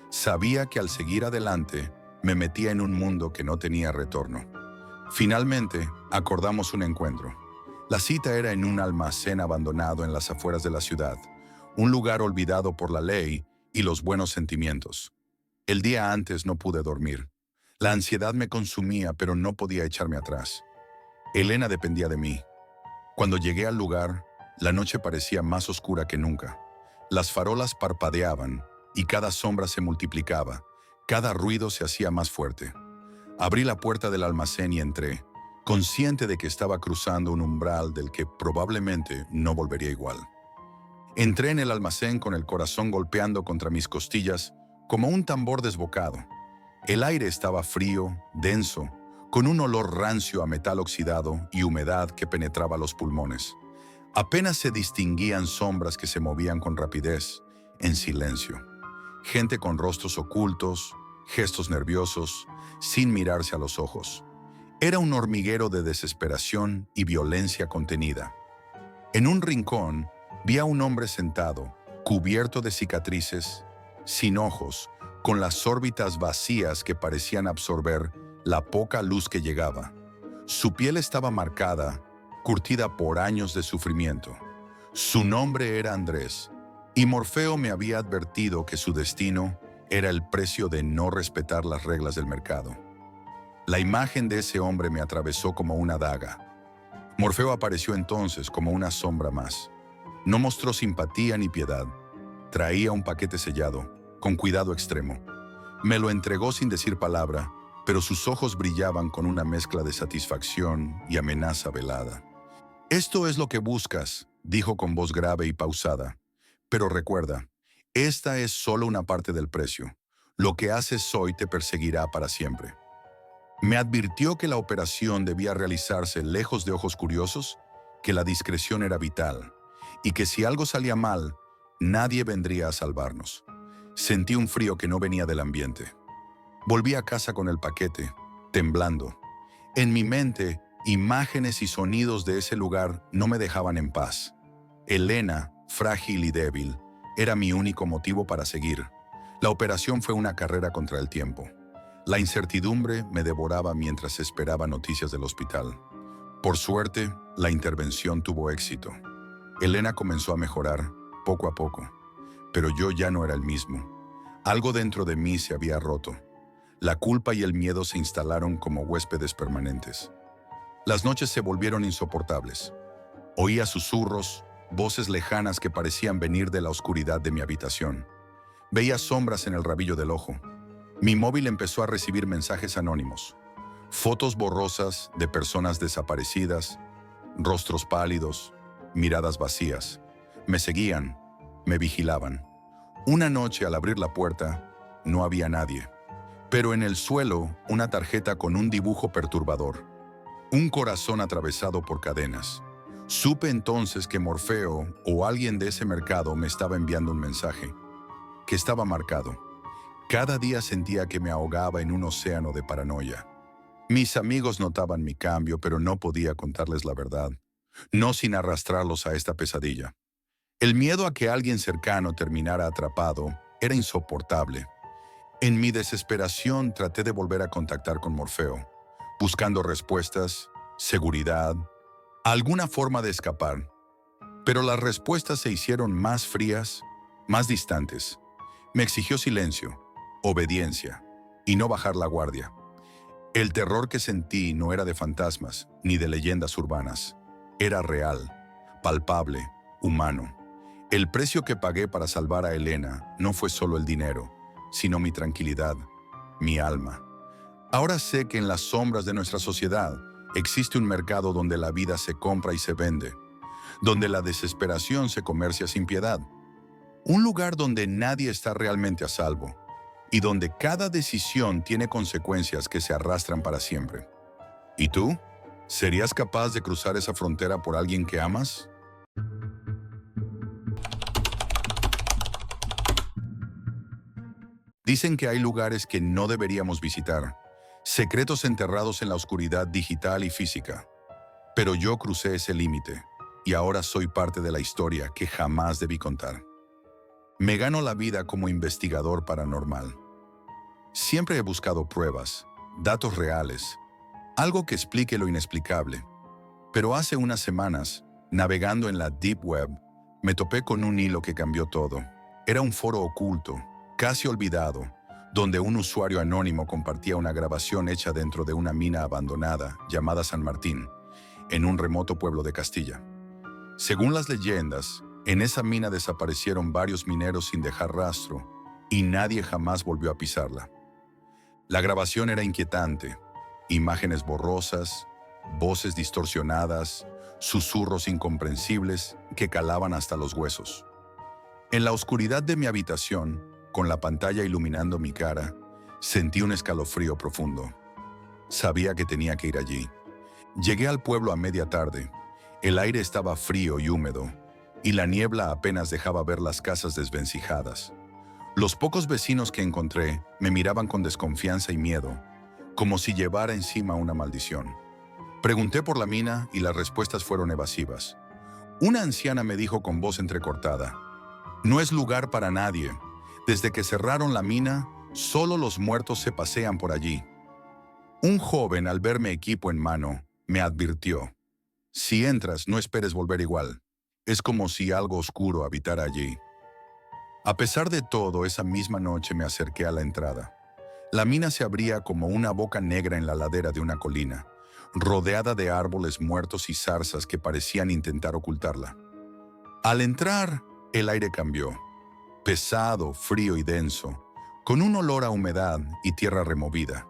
Sabía que al seguir adelante, me metía en un mundo que no tenía retorno. Finalmente, acordamos un encuentro. La cita era en un almacén abandonado en las afueras de la ciudad, un lugar olvidado por la ley y los buenos sentimientos. El día antes no pude dormir. La ansiedad me consumía, pero no podía echarme atrás. Elena dependía de mí. Cuando llegué al lugar, la noche parecía más oscura que nunca. Las farolas parpadeaban y cada sombra se multiplicaba, cada ruido se hacía más fuerte. Abrí la puerta del almacén y entré, consciente de que estaba cruzando un umbral del que probablemente no volvería igual. Entré en el almacén con el corazón golpeando contra mis costillas como un tambor desbocado. El aire estaba frío, denso, con un olor rancio a metal oxidado y humedad que penetraba los pulmones. Apenas se distinguían sombras que se movían con rapidez, en silencio. Gente con rostros ocultos, gestos nerviosos, sin mirarse a los ojos. Era un hormiguero de desesperación y violencia contenida. En un rincón vi a un hombre sentado, cubierto de cicatrices, sin ojos, con las órbitas vacías que parecían absorber la poca luz que llegaba. Su piel estaba marcada, curtida por años de sufrimiento. Su nombre era Andrés, y Morfeo me había advertido que su destino era el precio de no respetar las reglas del mercado. La imagen de ese hombre me atravesó como una daga. Morfeo apareció entonces como una sombra más. No mostró simpatía ni piedad. Traía un paquete sellado, con cuidado extremo. Me lo entregó sin decir palabra, pero sus ojos brillaban con una mezcla de satisfacción y amenaza velada. «Esto es lo que buscas», dijo con voz grave y pausada. «Pero recuerda, esta es solo una parte del precio. Lo que haces hoy te perseguirá para siempre». Me advirtió que la operación debía realizarse lejos de ojos curiosos, que la discreción era vital, y que si algo salía mal, nadie vendría a salvarnos. Sentí un frío que no venía del ambiente. Volví a casa con el paquete, temblando. En mi mente, imágenes y sonidos de ese lugar no me dejaban en paz. Elena, frágil y débil, era mi único motivo para seguir. La operación fue una carrera contra el tiempo. La incertidumbre me devoraba mientras esperaba noticias del hospital. Por suerte, la intervención tuvo éxito. Elena comenzó a mejorar, poco a poco. Pero yo ya no era el mismo. Algo dentro de mí se había roto. La culpa y el miedo se instalaron como huéspedes permanentes. Las noches se volvieron insoportables. Oía susurros, voces lejanas que parecían venir de la oscuridad de mi habitación. Veía sombras en el rabillo del ojo. Mi móvil empezó a recibir mensajes anónimos. Fotos borrosas de personas desaparecidas, rostros pálidos, miradas vacías. Me seguían, me vigilaban. Una noche, al abrir la puerta, no había nadie. Pero en el suelo, una tarjeta con un dibujo perturbador. Un corazón atravesado por cadenas. Supe entonces que Morfeo o alguien de ese mercado me estaba enviando un mensaje, que estaba marcado. Cada día sentía que me ahogaba en un océano de paranoia. Mis amigos notaban mi cambio, pero no podía contarles la verdad, no sin arrastrarlos a esta pesadilla. El miedo a que alguien cercano terminara atrapado era insoportable. En mi desesperación traté de volver a contactar con Morfeo, buscando respuestas, seguridad, alguna forma de escapar. Pero las respuestas se hicieron más frías, más distantes. Me exigió silencio, obediencia y no bajar la guardia. El terror que sentí no era de fantasmas ni de leyendas urbanas. Era real, palpable, humano. El precio que pagué para salvar a Elena no fue solo el dinero, sino mi tranquilidad, mi alma. Ahora sé que en las sombras de nuestra sociedad existe un mercado donde la vida se compra y se vende, donde la desesperación se comercia sin piedad. Un lugar donde nadie está realmente a salvo y donde cada decisión tiene consecuencias que se arrastran para siempre. ¿Y tú? ¿Serías capaz de cruzar esa frontera por alguien que amas? Dicen que hay lugares que no deberíamos visitar, secretos enterrados en la oscuridad digital y física. Pero yo crucé ese límite y ahora soy parte de la historia que jamás debí contar. Me gano la vida como investigador paranormal. Siempre he buscado pruebas, datos reales, algo que explique lo inexplicable. Pero hace unas semanas, navegando en la Deep Web, me topé con un hilo que cambió todo. Era un foro oculto, casi olvidado, donde un usuario anónimo compartía una grabación hecha dentro de una mina abandonada llamada San Martín, en un remoto pueblo de Castilla. Según las leyendas, en esa mina desaparecieron varios mineros sin dejar rastro y nadie jamás volvió a pisarla. La grabación era inquietante. imágenes borrosas, voces distorsionadas, susurros incomprensibles que calaban hasta los huesos. En la oscuridad de mi habitación, con la pantalla iluminando mi cara, sentí un escalofrío profundo. Sabía que tenía que ir allí. Llegué al pueblo a media tarde. El aire estaba frío y húmedo, y la niebla apenas dejaba ver las casas desvencijadas. Los pocos vecinos que encontré me miraban con desconfianza y miedo, como si llevara encima una maldición. Pregunté por la mina y las respuestas fueron evasivas. Una anciana me dijo con voz entrecortada: «No es lugar para nadie. Desde que cerraron la mina, solo los muertos se pasean por allí». Un joven, al ver mi equipo en mano, me advirtió: «Si entras, no esperes volver igual. Es como si algo oscuro habitara allí». A pesar de todo, esa misma noche me acerqué a la entrada. La mina se abría como una boca negra en la ladera de una colina, rodeada de árboles muertos y zarzas que parecían intentar ocultarla. Al entrar, el aire cambió. Pesado, frío y denso, con un olor a humedad y tierra removida.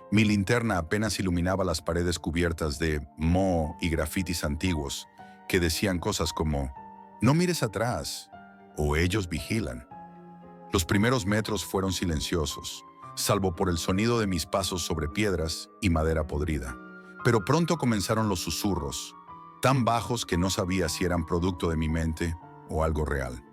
Mi linterna apenas iluminaba las paredes cubiertas de moho y grafitis antiguos que decían cosas como «No mires atrás» o «Ellos vigilan». Los primeros metros fueron silenciosos, salvo por el sonido de mis pasos sobre piedras y madera podrida. Pero pronto comenzaron los susurros, tan bajos que no sabía si eran producto de mi mente o algo real.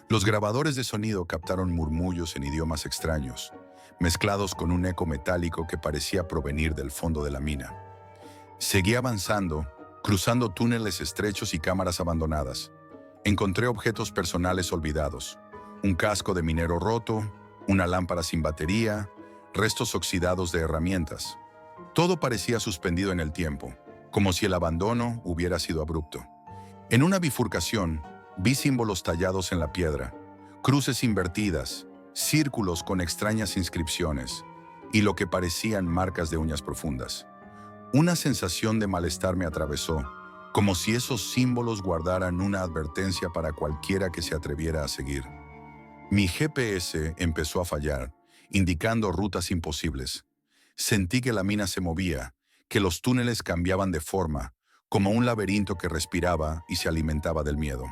Los grabadores de sonido captaron murmullos en idiomas extraños, mezclados con un eco metálico que parecía provenir del fondo de la mina. Seguí avanzando, cruzando túneles estrechos y cámaras abandonadas. Encontré objetos personales olvidados: un casco de minero roto, una lámpara sin batería, restos oxidados de herramientas. Todo parecía suspendido en el tiempo, como si el abandono hubiera sido abrupto. En una bifurcación, vi símbolos tallados en la piedra, cruces invertidas, círculos con extrañas inscripciones y lo que parecían marcas de uñas profundas. Una sensación de malestar me atravesó, como si esos símbolos guardaran una advertencia para cualquiera que se atreviera a seguir. Mi GPS empezó a fallar, indicando rutas imposibles. Sentí que la mina se movía, que los túneles cambiaban de forma, como un laberinto que respiraba y se alimentaba del miedo.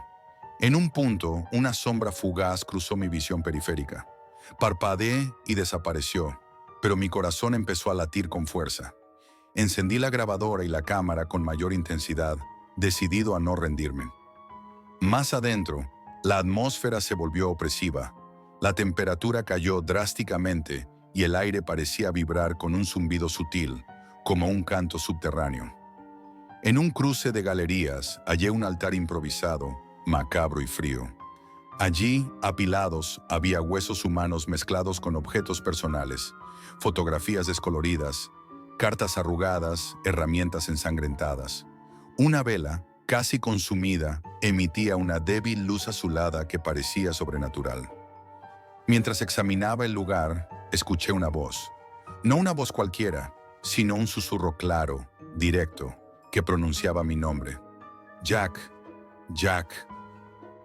En un punto, una sombra fugaz cruzó mi visión periférica. Parpadeé y desapareció, pero mi corazón empezó a latir con fuerza. Encendí la grabadora y la cámara con mayor intensidad, decidido a no rendirme. Más adentro, la atmósfera se volvió opresiva. La temperatura cayó drásticamente y el aire parecía vibrar con un zumbido sutil, como un canto subterráneo. En un cruce de galerías hallé un altar improvisado, macabro y frío. Allí, apilados, había huesos humanos mezclados con objetos personales, fotografías descoloridas, cartas arrugadas, herramientas ensangrentadas. Una vela, casi consumida, emitía una débil luz azulada que parecía sobrenatural. Mientras examinaba el lugar, escuché una voz. No una voz cualquiera, sino un susurro claro, directo, que pronunciaba mi nombre. «Jack, Jack».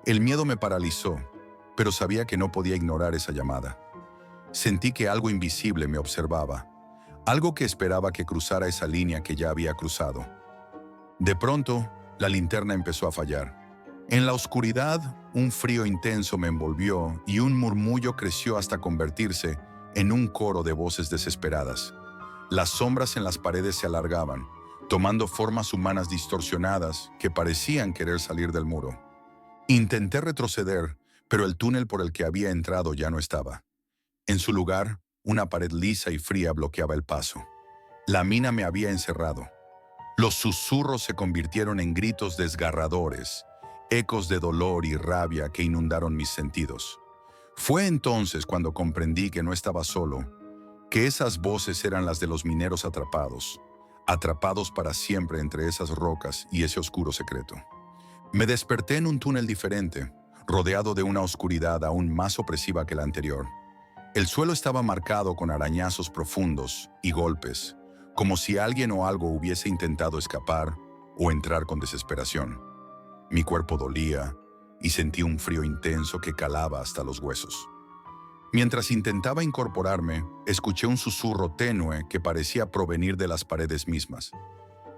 El miedo me paralizó, pero sabía que no podía ignorar esa llamada. Sentí que algo invisible me observaba, algo que esperaba que cruzara esa línea que ya había cruzado. De pronto, la linterna empezó a fallar. En la oscuridad, un frío intenso me envolvió y un murmullo creció hasta convertirse en un coro de voces desesperadas. Las sombras en las paredes se alargaban, tomando formas humanas distorsionadas que parecían querer salir del muro. Intenté retroceder, pero el túnel por el que había entrado ya no estaba. En su lugar, una pared lisa y fría bloqueaba el paso. La mina me había encerrado. Los susurros se convirtieron en gritos desgarradores, ecos de dolor y rabia que inundaron mis sentidos. Fue entonces cuando comprendí que no estaba solo, que esas voces eran las de los mineros atrapados para siempre entre esas rocas y ese oscuro secreto. Me desperté en un túnel diferente, rodeado de una oscuridad aún más opresiva que la anterior. El suelo estaba marcado con arañazos profundos y golpes, como si alguien o algo hubiese intentado escapar o entrar con desesperación. Mi cuerpo dolía y sentí un frío intenso que calaba hasta los huesos. Mientras intentaba incorporarme, escuché un susurro tenue que parecía provenir de las paredes mismas.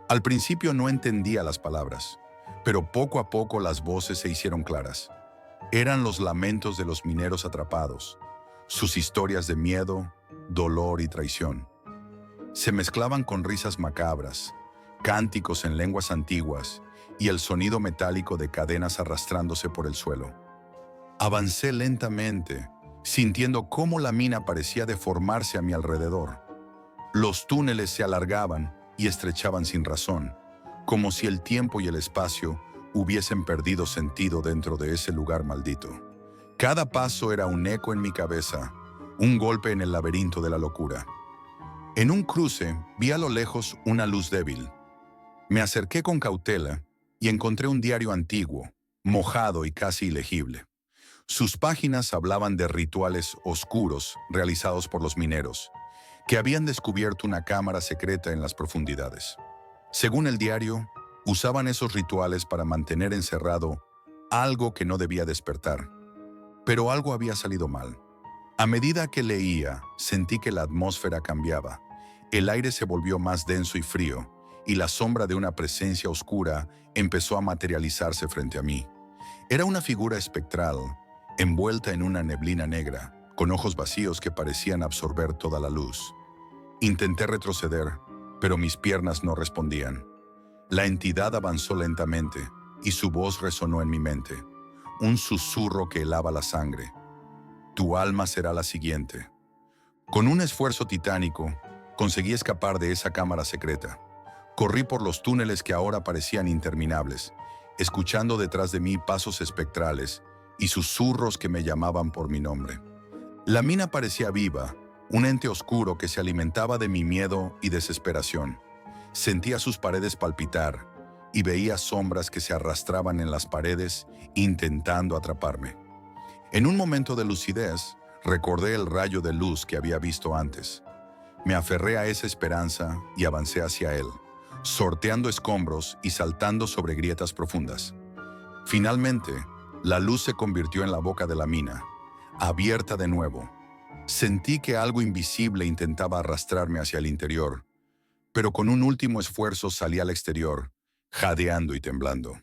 Al principio no entendía las palabras, pero poco a poco las voces se hicieron claras. Eran los lamentos de los mineros atrapados, sus historias de miedo, dolor y traición. Se mezclaban con risas macabras, cánticos en lenguas antiguas y el sonido metálico de cadenas arrastrándose por el suelo. Avancé lentamente, sintiendo cómo la mina parecía deformarse a mi alrededor. Los túneles se alargaban y estrechaban sin razón, como si el tiempo y el espacio hubiesen perdido sentido dentro de ese lugar maldito. Cada paso era un eco en mi cabeza, un golpe en el laberinto de la locura. En un cruce vi a lo lejos una luz débil. Me acerqué con cautela y encontré un diario antiguo, mojado y casi ilegible. Sus páginas hablaban de rituales oscuros realizados por los mineros, que habían descubierto una cámara secreta en las profundidades. Según el diario, usaban esos rituales para mantener encerrado algo que no debía despertar. Pero algo había salido mal. A medida que leía, sentí que la atmósfera cambiaba. El aire se volvió más denso y frío, y la sombra de una presencia oscura empezó a materializarse frente a mí. Era una figura espectral, envuelta en una neblina negra, con ojos vacíos que parecían absorber toda la luz. Intenté retroceder, pero mis piernas no respondían. La entidad avanzó lentamente, y su voz resonó en mi mente, un susurro que helaba la sangre. Tu alma será la siguiente. Con un esfuerzo titánico, conseguí escapar de esa cámara secreta. Corrí por los túneles que ahora parecían interminables, escuchando detrás de mí pasos espectrales y susurros que me llamaban por mi nombre. La mina parecía viva, un ente oscuro que se alimentaba de mi miedo y desesperación. Sentía sus paredes palpitar y veía sombras que se arrastraban en las paredes intentando atraparme. En un momento de lucidez, recordé el rayo de luz que había visto antes. Me aferré a esa esperanza y avancé hacia él, sorteando escombros y saltando sobre grietas profundas. Finalmente, la luz se convirtió en la boca de la mina, abierta de nuevo. Sentí que algo invisible intentaba arrastrarme hacia el interior, pero con un último esfuerzo salí al exterior, jadeando y temblando.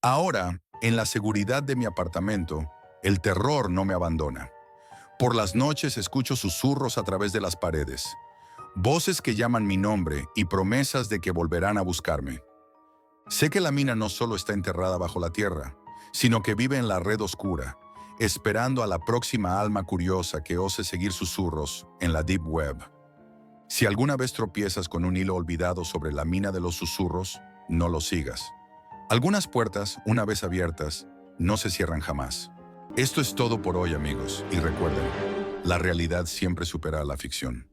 Ahora, en la seguridad de mi apartamento, el terror no me abandona. Por las noches escucho susurros a través de las paredes, voces que llaman mi nombre y promesas de que volverán a buscarme. Sé que la mina no solo está enterrada bajo la tierra, sino que vive en la red oscura, esperando a la próxima alma curiosa que ose seguir susurros en la Deep Web. Si alguna vez tropiezas con un hilo olvidado sobre la mina de los susurros, no lo sigas. Algunas puertas, una vez abiertas, no se cierran jamás. Esto es todo por hoy, amigos, y recuerden, la realidad siempre supera a la ficción.